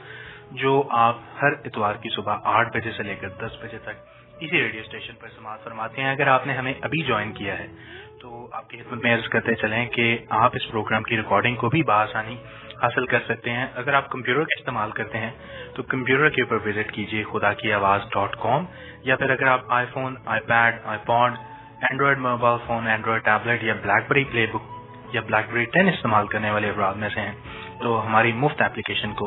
जो आप हर इतवार की सुबह 8 बजे से लेकर 10 बजे तक इसी रेडियो स्टेशन पर समाअत फरमाते हैं। अगर आपने हमें अभी ज्वाइन किया है तो आपकी खिदमत में अर्ज करते चलें कि आप इस प्रोग्राम की रिकॉर्डिंग को भी बआसानी हासिल कर सकते हैं। अगर आप कंप्यूटर का इस्तेमाल करते हैं तो कंप्यूटर के ऊपर विजिट कीजिए खुदाकीआवाज.com, या फिर अगर आप iPhone, iPad, iPod, Android mobile phone, Android tablet या ब्लैकबेरी प्लेबुक या ब्लैकबेरी 10 इस्तेमाल करने वाले अफराद में से हैं तो हमारी मुफ्त एप्लीकेशन को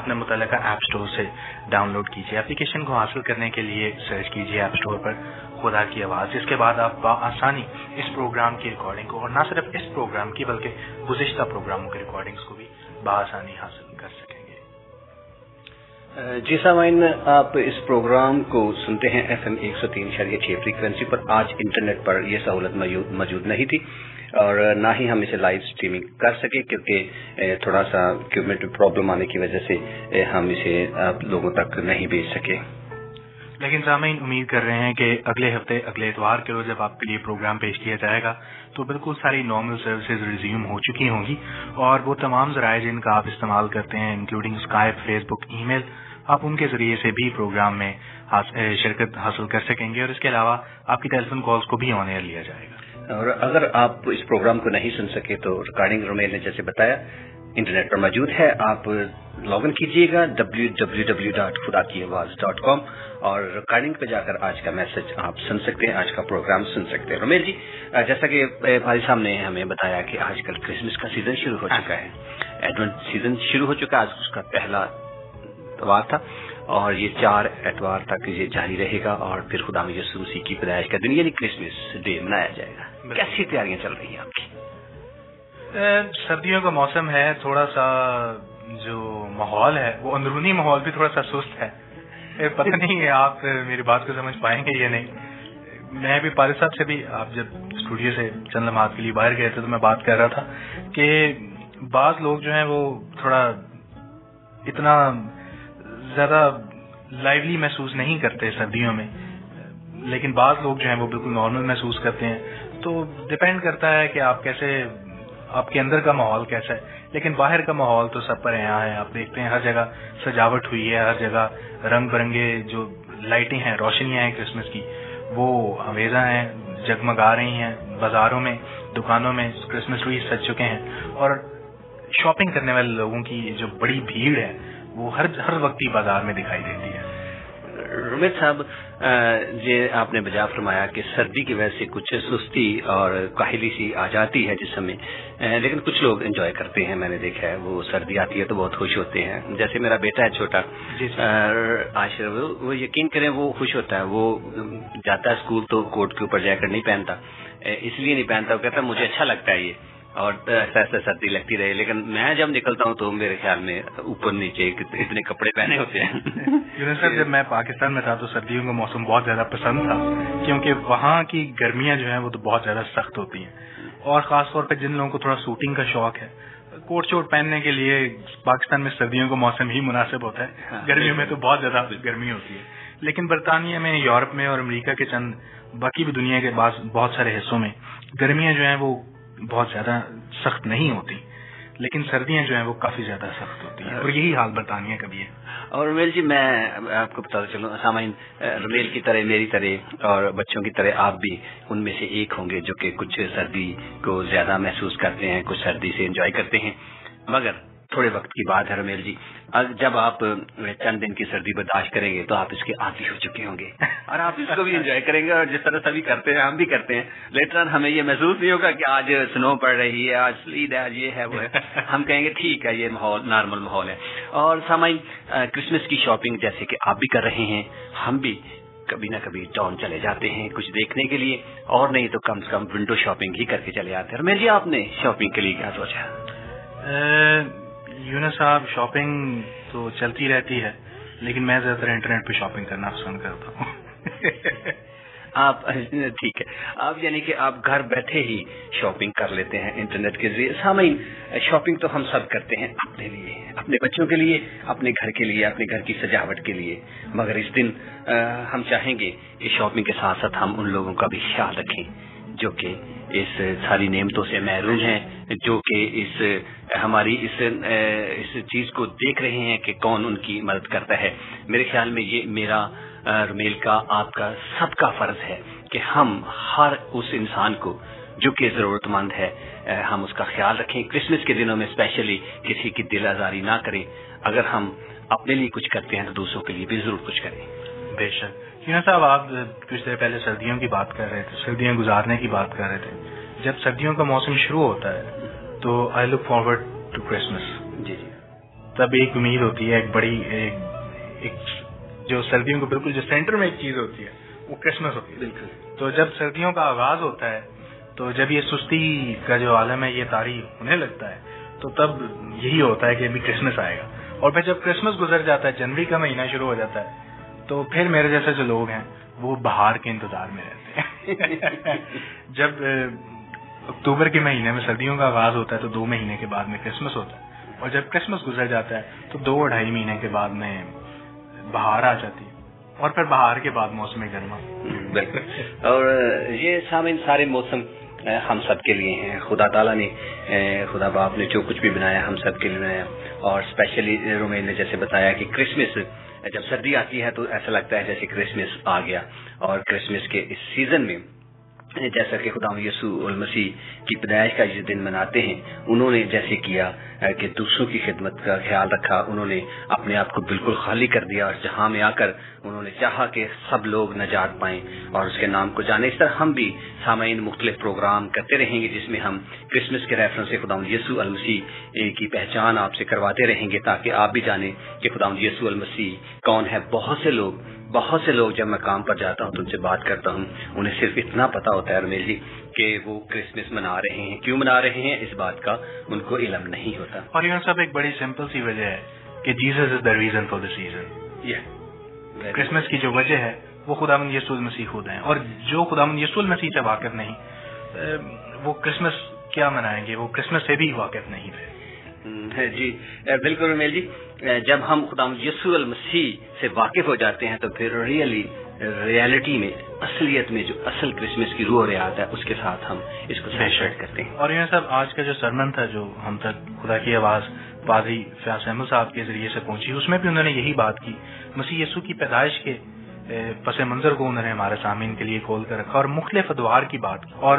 अपने मुतल्लिका ऐप स्टोर से डाउनलोड कीजिए। एप्लीकेशन को हासिल करने के लिए सर्च कीजिए ऐप स्टोर पर खुदा की आवाज़। इसके बाद आप आसानी इस प्रोग्राम की रिकॉर्डिंग को, और न सिर्फ इस प्रोग्राम की बल्कि गुज़िश्ता प्रोग्रामों की रिकॉर्डिंग्स को भी बआसानी हासिल कर सकेंगे। जी सामाइन, आप इस प्रोग्राम को सुनते हैं FM 103.6 फ्रीक्वेंसी पर। आज इंटरनेट पर यह सहूलत मौजूद नहीं थी और ना ही हम इसे लाइव स्ट्रीमिंग कर सके, क्योंकि थोड़ा सा इक्विपमेंट में प्रॉब्लम आने की वजह से हम इसे आप लोगों तक नहीं भेज सके। लेकिन सामीन उम्मीद कर रहे हैं कि अगले हफ्ते, अगले इतवार के रोज जब आपके लिए प्रोग्राम पेश किया जाएगा तो बिल्कुल सारी नॉर्मल सर्विसेज रिज्यूम हो चुकी होंगी और वो तमाम ज़राए जिनका आप इस्तेमाल करते हैं इंक्लूडिंग स्काइप, फेसबुक, ईमेल, आप उनके जरिए से भी प्रोग्राम में शिरकत हासिल कर सकेंगे और इसके अलावा आपकी टेलीफोन कॉल्स को भी ऑन एयर लिया जाएगा। और अगर आप इस प्रोग्राम को नहीं सुन सके तो रिकॉर्डिंग रोमेल ने जैसे बताया इंटरनेट पर मौजूद है, आप लॉग इन कीजिएगा www.khudakiawaz.com और रिकॉर्डिंग पे जाकर आज का मैसेज आप सुन सकते हैं, आज का प्रोग्राम सुन सकते हैं। रोमेल जी, जैसा कि भाई साहब ने हमें बताया कि आजकल क्रिसमस का सीजन शुरू हो चुका है, एडवेंट सीजन शुरू हो चुका है, आज उसका पहला इतवार था और ये 4 इतवार तक ये जारी रहेगा और फिर खुदा यीशु मसीह की पैदाइश का दिन यानी क्रिसमस डे मनाया जाएगा। कैसी तैयारियां चल रही हैं आपकी? सर्दियों का मौसम है, थोड़ा सा जो माहौल है वो अंदरूनी माहौल भी थोड़ा सा सुस्त है। पता नहीं आप मेरी बात को समझ पाएंगे या नहीं। मैं भी पारिस साहब से भी, आप जब स्टूडियो से चंद लम्हात के लिए बाहर गए थे तो मैं बात कर रहा था कि बाज लोग जो हैं वो थोड़ा इतना ज्यादा लाइवली महसूस नहीं करते सर्दियों में, लेकिन बाज लोग जो हैं वो बिल्कुल नॉर्मल महसूस करते हैं। तो डिपेंड करता है कि आप कैसे, आपके अंदर का माहौल कैसा है, लेकिन बाहर का माहौल तो सब पर यहाँ है। आप देखते हैं हर जगह सजावट हुई है, हर जगह रंग बिरंगे जो लाइटें हैं, रोशनियां हैं क्रिसमस की, वो हमेशा हैं, जगमगा रही हैं। बाजारों में, दुकानों में क्रिसमस ट्री सज चुके हैं और शॉपिंग करने वाले लोगों की जो बड़ी भीड़ है वो हर वक्त ही बाजार में दिखाई देती है। रुमेश साहब, ये आपने बजा फरमाया कि सर्दी की वजह से कुछ सुस्ती और काहिली सी आ जाती है जिस समय, लेकिन कुछ लोग एंजॉय करते हैं। मैंने देखा है वो सर्दी आती है तो बहुत खुश होते हैं। जैसे मेरा बेटा है छोटा आशिर, वो यकीन करें वो खुश होता है, वो जाता है स्कूल तो कोट के ऊपर जैकेट नहीं पहनता, इसलिए नहीं पहनता, वो कहता मुझे अच्छा लगता है ये, और ऐसा ऐसा सर्दी लगती रहे। लेकिन मैं जब निकलता हूँ तो मेरे ख्याल में ऊपर नीचे इतने कपड़े पहने होते हैं। सर, जब मैं पाकिस्तान में था तो सर्दियों का मौसम बहुत ज्यादा पसंद था, क्योंकि वहाँ की गर्मियाँ जो हैं वो तो बहुत ज्यादा सख्त होती हैं, और खासतौर पर जिन लोगों को थोड़ा शूटिंग का शौक है, कोट शोट पहनने के लिए पाकिस्तान में सर्दियों का मौसम ही मुनासिब होता है। गर्मियों में तो बहुत ज्यादा गर्मी होती है। लेकिन बरतानिया में, यूरोप में और अमेरिका के चंद बाकी भी दुनिया के बहुत सारे हिस्सों में गर्मियाँ जो हैं वो बहुत ज्यादा सख्त नहीं होती, लेकिन सर्दियां जो हैं वो काफी ज्यादा सख्त होती हैं, और यही हाल बरतानिया का भी है। और रुमेल जी, मैं आपको बताता चलूं, सामाइन रुमेल की तरह, मेरी तरह और बच्चों की तरह आप भी उनमें से एक होंगे जो कि कुछ सर्दी को ज्यादा महसूस करते हैं, कुछ सर्दी से एंजॉय करते हैं। मगर थोड़े वक्त की बात है रुमेल जी, जब आप चंद दिन की सर्दी बर्दाश्त करेंगे तो आप इसके आदी हो चुके होंगे और आप इसको भी एंजॉय करेंगे, और जिस तरह सभी करते हैं हम भी करते हैं। लेटर हमें ये महसूस नहीं होगा कि आज स्नो पड़ रही है, आज स्लीड है, आज ये है वो है। हम कहेंगे ठीक है, ये माहौल नॉर्मल माहौल है। और सामाइन, क्रिसमस की शॉपिंग जैसे कि आप भी कर रहे हैं, हम भी कभी न कभी टाउन चले जाते हैं कुछ देखने के लिए, और नहीं तो कम से कम विंडो शॉपिंग ही करके चले आते हैं। रुमेल जी, आपने शॉपिंग के लिए क्या सोचा? यूनुस साहब, शॉपिंग तो चलती रहती है, लेकिन मैं ज्यादातर इंटरनेट पे शॉपिंग करना पसंद करता हूँ। आप ठीक है, आप यानी कि आप घर बैठे ही शॉपिंग कर लेते हैं इंटरनेट के जरिए। सामईन, शॉपिंग तो हम सब करते हैं अपने लिए, अपने बच्चों के लिए, अपने घर के लिए, अपने घर की सजावट के लिए, मगर इस दिन हम चाहेंगे कि शॉपिंग के साथ साथ हम उन लोगों का भी ख्याल रखें जो कि इस सारी नेमतों से महरूम हैं, जो कि इस हमारी इस चीज को देख रहे हैं कि कौन उनकी मदद करता है। मेरे ख्याल में ये मेरा, रुमेल का, आपका, सबका फर्ज है कि हम हर उस इंसान को जो कि जरूरतमंद है हम उसका ख्याल रखें। क्रिसमस के दिनों में स्पेशली किसी की दिल आजारी ना करें। अगर हम अपने लिए कुछ करते हैं तो दूसरों के लिए भी जरूर कुछ करें। बेशक। यूनुस साहब, आप कुछ देर पहले सर्दियों की बात कर रहे थे, सर्दियां गुजारने की बात कर रहे थे। जब सर्दियों का मौसम शुरू होता है तो I look forward to Christmas. जी जी। तब एक उम्मीद होती है, एक बड़ी एक जो सर्दियों को बिल्कुल जो सेंटर में एक चीज होती है वो क्रिसमस होती है। बिल्कुल। तो जब सर्दियों का आगाज होता है तो जब ये सुस्ती का जो आलम है ये तारी होने लगता है, तो तब यही होता है कि अभी क्रिसमस आएगा। और फिर जब क्रिसमस गुजर जाता है, जनवरी का महीना शुरू हो जाता है, तो फिर मेरे जैसे जो लोग हैं वो बाहर के इंतजार में रहते हैं। जब अक्टूबर के महीने में सर्दियों का आगाज होता है तो 2 महीने के बाद में क्रिसमस होता है, और जब क्रिसमस गुजर जाता है तो 2-2.5 महीने के बाद में बहार आ जाती है, और फिर बहार के बाद मौसम गर्मा। बिल्कुल। और ये सारे मौसम हम सब के लिए हैं। खुदा ताला ने, खुदा बाप ने जो कुछ भी बनाया हम सब के लिए बनाया। और स्पेशली रुमेल ने जैसे बताया कि क्रिसमस जब सर्दी आती है तो ऐसा लगता है जैसे क्रिसमस आ गया। और क्रिसमस के इस सीजन में جیسا کہ خداوند یسوع المسیح کی پیدائش کا یہ دن مناتے ہیں، انہوں نے جیسے کیا کہ دوسروں کی خدمت کا خیال رکھا، انہوں نے اپنے آپ کو بالکل خالی کر دیا اور جہاں میں آ کر انہوں نے چاہا کہ سب لوگ نجات پائیں اور اس کے نام کو جانیں۔ اس طرح ہم بھی سامعین مختلف پروگرام کرتے رہیں گے جس میں ہم کرسمس کے ریفرنس سے خداوند یسوع المسیح کی پہچان آپ سے کرواتے رہیں گے، تاکہ آپ بھی جانیں کہ خداوند یسوع المسیح کون ہے۔ بہت سے لوگ جب میں کام پر جاتا ہوں تو ان سے بات کرتا ہوں، انہیں صرف اتنا پتا ہوتا ہے رمیل جی کہ وہ کرسمس منا رہے ہیں، کیوں منا رہے ہیں اس بات کا ان کو علم نہیں ہوتا۔ اور یہ سب ایک بڑی سمپل سی وجہ ہے کہ Jesus is the reason for the season. Christmas کی جو وجہ ہے وہ خداوند یسوع المسیح خود ہیں، اور جو خداوند یسوع المسیح سے واقف نہیں وہ کرسمس کیا منائیں گے، وہ کرسمس سے بھی واقف نہیں تھے۔ جی بالکل رمیل جی، جب ہم خداوند یسوع المسیح سے واقف ہو جاتے ہیں تو پھر ریالٹی میں، اصلیت میں جو اصل کرسمس کی روح ریات ہے اس کے ساتھ ہم اس کو سیلیبریٹ کرتے ہیں۔ اور یہ سب آج کا جو سرمن تھا جو ہم تک خدا کی آواز پادری فیاض احمد صاحب کے ذریعے سے پہنچی، اس میں بھی انہوں نے یہی بات کی، مسیح یسوع کی پیدائش کے پس منظر کو انہوں نے ہمارے سامعین کے لیے کھول کر رکھا اور مختلف ادوار کی بات کی۔ اور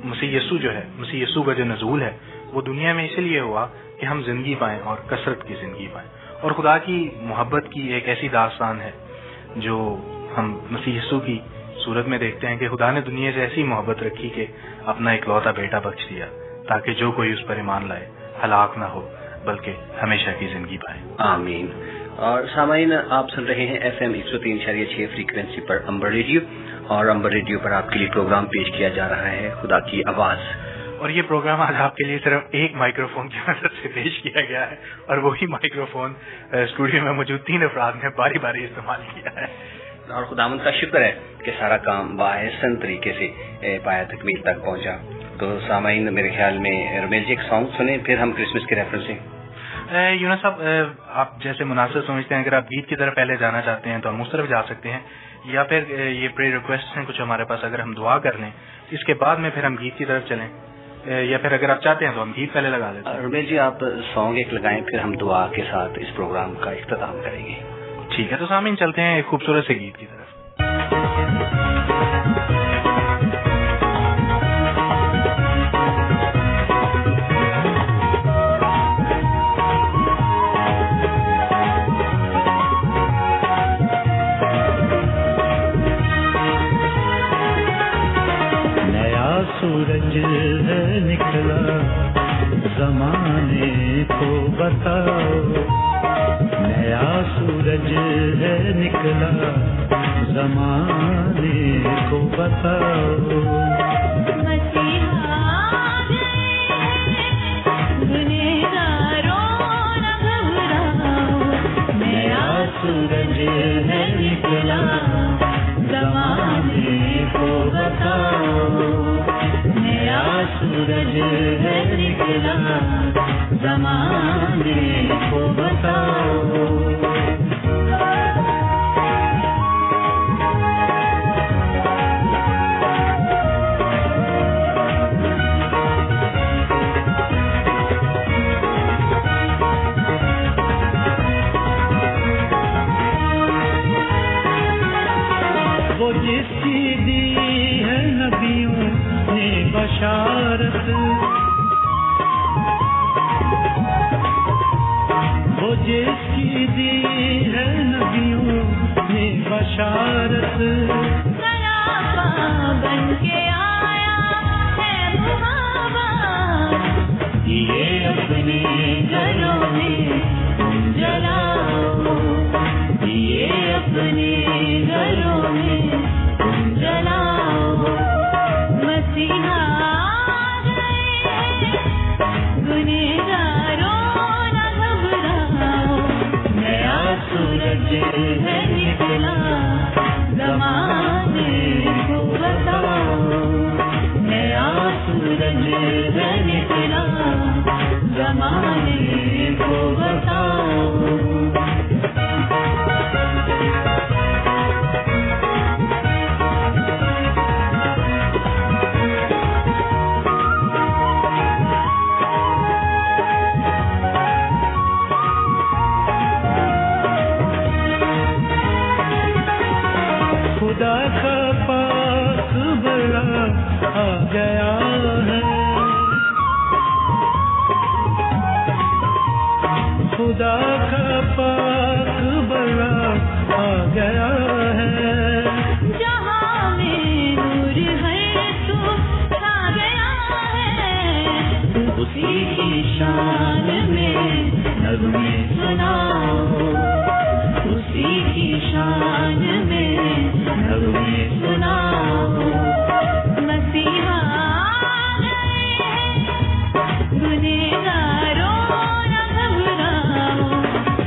مسیح یسوع جو ہے، مسیح یسوع کا جو نزول ہے وہ دنیا میں اس لیے ہوا کہ ہم زندگی پائیں اور کثرت کی زندگی پائیں، اور خدا کی محبت کی ایک ایسی داستان ہے جو ہم مسیح یسوع کی صورت میں دیکھتے ہیں کہ خدا نے دنیا سے ایسی محبت رکھی کہ اپنا اکلوتا بیٹا بخش دیا تاکہ جو کوئی اس پر ایمان لائے ہلاک نہ ہو بلکہ ہمیشہ کی زندگی پائے۔ آمین۔ اور سامعین، آپ سن رہے ہیں FM 103.6 فریکوینسی پر امبر ریڈیو، اور امبر ریڈیو پر آپ کے لیے پروگرام پیش کیا جا رہا ہے خدا کی آواز، اور یہ پروگرام آج آپ کے لیے صرف ایک مائکرو فون کی مدد سے پیش کیا گیا ہے، اور وہی مائکرو فون اسٹوڈیو میں موجود 3 افراد نے باری باری استعمال کیا ہے، اور خداوند کا شکر ہے کہ سارا کام باحسن طریقے سے پایا تکمیل تک پہنچا۔ تو سامعین، میرے خیال میں رمیل جی ایک سانگ سنیں، پھر ہم کرسمس کے ریفرنس سے یونس صاحب آپ جیسے مناسب سمجھتے ہیں، اگر آپ گیت کی طرف پہلے جانا چاہتے ہیں تو ہم اس طرف جا سکتے ہیں، یا پھر یہ پری ریکویسٹ ہیں کچھ ہمارے پاس، اگر ہم دعا کر لیں اس کے بعد میں پھر ہم گیت کی طرف چلیں، یا پھر اگر آپ چاہتے ہیں تو ہم گیت پہلے لگا دیتے ہیں۔ رمیل جی آپ سانگ ایک لگائیں، پھر ہم دعا کے ساتھ اس پروگرام کا اختتام کریں گے۔ ٹھیک ہے، تو سامعین چلتے ہیں ایک خوبصورت سے گیت کی طرف۔ سورج ہے نکلا زمانے کو بتاؤ، نیا سورج ہے نکلا زمانے کو بتاؤ، نیا سورج ہے نکلا زمانے کو بتاؤ، نیا سورج ہے نکلا زمانے کو بتاؤ، وہ جس کی دی ہے نبیوں نے بشارت، وہ جس کی دی ہے نبیوں نے بشارت، بن کے آیا ہے محبت، یہ اپنے گھروں میں تم جلاؤ، یہ اپنے گھروں میں تم جلاؤ، مسیحا سورج ہے نکلا زمانے کو بتاؤ، نیا سورج ہے نکلا زمانے کو بتاؤ، خدا کا پاک पाक बड़ा आ गया है, खुदा का पाक बड़ा आ गया है। जहाँ में नूर है तू छा गया है, उसी की शान में नगमे सुनाओ, उसी की शान में नगमे सुनाओ। मसीहा आ गए हैं, गुनहगारों न घबराओ,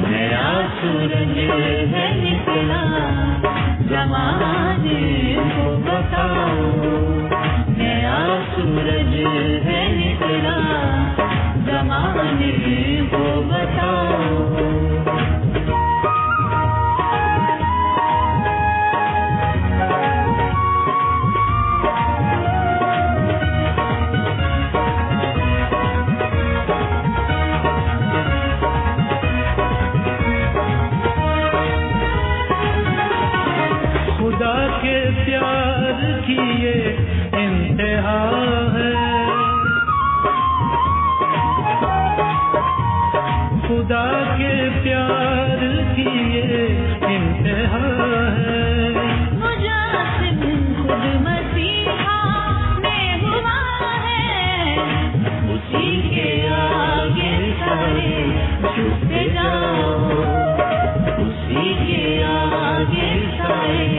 नया सूरज है निकला, ज़माने को बताओ, नया सूरज है निकला, ज़माने को बताओ। खुदा के प्यार की ये इंतहा है, खुदा के प्यार की ये इंतहा है। मुजासिम खुद मसीहा में हुआ है, उसी के आगे सारे झुकते जाओ, उसी के आगे सारे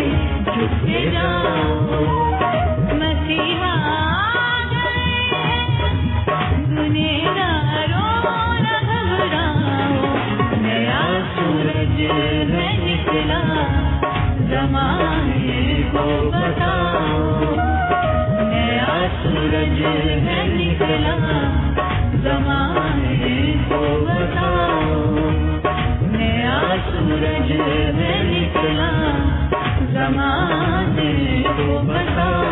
झुकते जाओ। मसीहा आ गए हैं, गुनहगारों न घबराओ, नया सूरज है निकला, ज़माने को बताओ, नया सूरज है निकला, ज़माने को बताओ, नया सूरज है निकला, ज़माने को बताओ।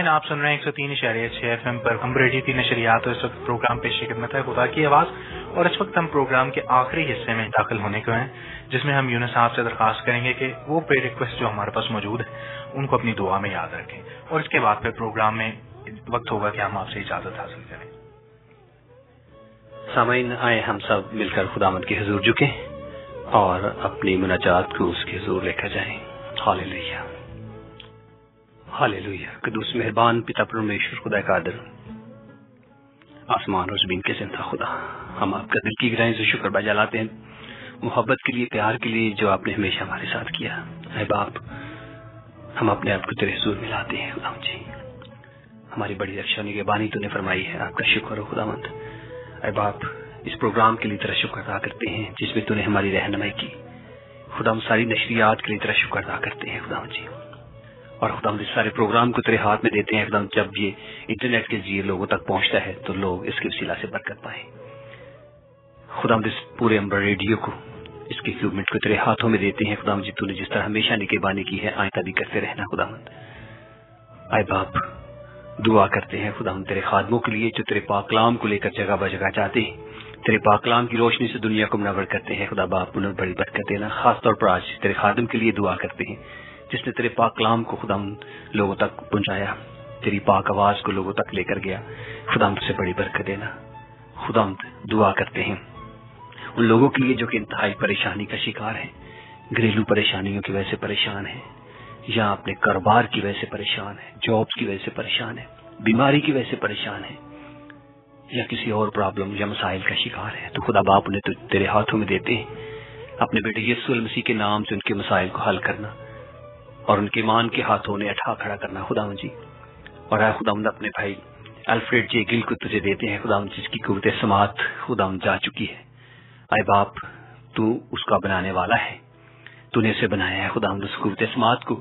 आप सुन रहे हैं 103.6 FM पर हम रेडियो की नशरियात और इस वक्त प्रोग्राम पेश की खिदमत है खुदा की आवाज़। और इस वक्त हम प्रोग्राम के आखिरी हिस्से में दाखिल होने को हैं, जिसमें हम यूनुस साहब से दरख्वास्त करेंगे कि वो प्रेयर रिक्वेस्ट जो हमारे पास मौजूद है उनको अपनी दुआ में याद रखें, और इसके बाद फिर प्रोग्राम में वक्त होगा कि हम आपसे इजाजत हासिल करें। सामईन, आए हम सब मिलकर खुदावंद के हुजूर झुकें और अपनी मुनाजात को उसके हुजूर लेकर जाएं। Hallelujah, hallelujah. कदूस मेहरबान पिता परमेश्वर खुदा कादिर, आसमान और ज़मीन के ज़िंदा खुदा, हम आपका दिल की गहराइयों से शुक्र बजा लाते हैं मोहब्बत के लिए, प्यार के लिए जो आपने हमेशा हमारे साथ किया। ऐ बाप, हम अपने आप को तेरे हुजूर में लाते हैं खुदा जी। हमारी बड़ी रक्षा निगहबानी तूने फरमाई है, आपका शुक्र हो खुदावंद। ऐ बाप, इस प्रोग्राम के लिए तेरा शुक्र अदा करते हैं जिसमें तूने हमारी रहनुमाई की। खुदा, सारी नशरियात के लिए तेरा शुक्र अदा करते हैं खुदा जी। और खुदा इस सारे प्रोग्राम को तेरे हाथ में देते हैं खुदा, जब ये इंटरनेट के जरिए लोगों तक पहुंचता है तो लोग इसके वसीला से बरकत पाए। खुदा इस पूरे अंबर रेडियो को, इसके इक्विपमेंट को तेरे हाथों में देते हैं खुदा जी। तूने जिस तरह हमेशा निगहबानी की है, आइंदा भी करते रहना खुदावंद। आए बाप, दुआ करते हैं खुदा तेरे खादमों के लिए जो तेरे पाकलाम को लेकर जगह ब जगह जाते हैं, तेरे पाकलाम की रोशनी से दुनिया को मुनव्वर करते हैं। खुदा बाप, उन्हें बड़ी बरकत देना। खास तौर पर आज तेरे खादम के लिए दुआ करते हैं जिसने तेरे पाक कलाम को खुदा लोगों तक पहुंचाया, तेरी पाक आवाज को लोगों तक लेकर गया। खुदा तुझसे बड़ी बरकत देना। खुदा दुआ करते हैं उन लोगों के लिए जो कि इंतहाई परेशानी का शिकार है, घरेलू परेशानियों की वजह से परेशान है, या अपने कारोबार की वजह से परेशान है, जॉब्स की वजह से परेशान है, बीमारी की वजह से परेशान है, या किसी और प्रॉब्लम या मसाइल का शिकार है। तो खुदा बाप उन्हें तो तेरे हाथों में देते हैं। अपने बेटे यीशु मसीह के नाम से उनके मसाइल को हल करना और उनके ईमान के हाथों ने अठा खड़ा करना खुदा जी। और आए खुदा अपने भाई अल्फ्रेड जे गिल को तुझे देते हैं खुदा, जिसकी कुव्वत समात खुदा जा चुकी है। आए बाप, تو اس کا بنانے والا ہے. تو نے اسے بنایا ہے خدا ہم اس قوت اسمات کو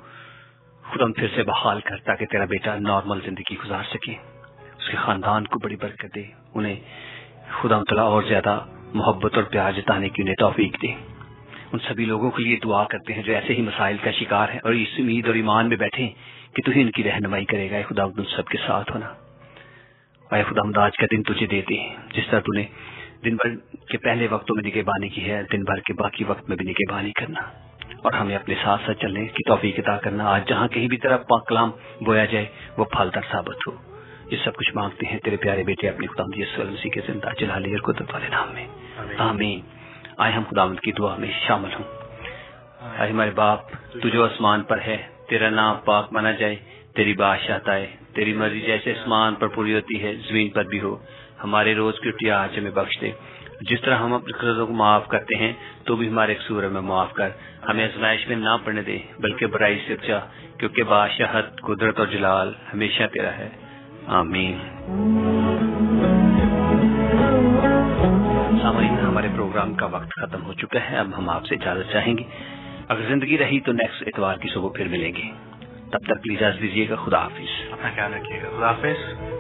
خدا ہم پھر سے بحال کر تاکہ تیرا بیٹا نارمل زندگی گزار سکے. اس کے خاندان کو بڑی برکت دے. انہیں خدا ہم تعالیٰ اور زیادہ محبت اور پیار جتانے کی انہیں توفیق دے. ان سبھی لوگوں کے لیے دعا کرتے ہیں جو ایسے ہی مسائل کا شکار ہیں اور اس امید اور ایمان میں بیٹھے کہ تو ہی ان کی رہنمائی کرے گا. خدا ان سب کے ساتھ ہونا. اے خدا ہم آج کا دن تجھے دیتے ہیں جس طرح تو نے دن بھر کے پہلے وقتوں میں نگہبانی کی ہے, دن بھر کے باقی وقت میں بھی نگہبانی کرنا اور ہمیں اپنے ساتھ ساتھ چلنے کی توفیق عطا کرنا. آج جہاں کہیں بھی طرف پاک کلام بویا جائے وہ پھلدار ثابت ہو. یہ سب کچھ مانگتے ہیں تیرے پیارے بیٹے اپنے خدا یسوع مسیح کے زندہ جلالی اور قدرت والے نام میں, آمین. آئے ہم خداوند کی دعا میں شامل ہوں. اے ہمارے باپ تو جو آسمان پر ہے, تیرا نام پاک مانا جائے, تیری بادشاہت آئے, تیری مرضی جیسے آسمان پر پوری ہوتی ہے زمین پر بھی ہو. ہمارے روز کی روٹی آج ہمیں بخش دے, جس طرح ہم اپنے قرضوں کو معاف کرتے ہیں تو بھی ہمارے قصور میں معاف کر. ہمیں آزمائش میں نہ پڑنے دے بلکہ برائی سے بچا, کیونکہ بادشاہت قدرت اور جلال ہمیشہ تیرا ہے, آمین. سامعین ہمارے پروگرام کا وقت ختم ہو چکا ہے. اب ہم آپ سے اجازت چاہیں گے. اگر زندگی رہی تو نیکسٹ اتوار کی صبح پھر ملیں گے. تب تک اجازت دیجیے گا. خدا حافظ. اپنا خیال رکھیے گا. خدا حافظ.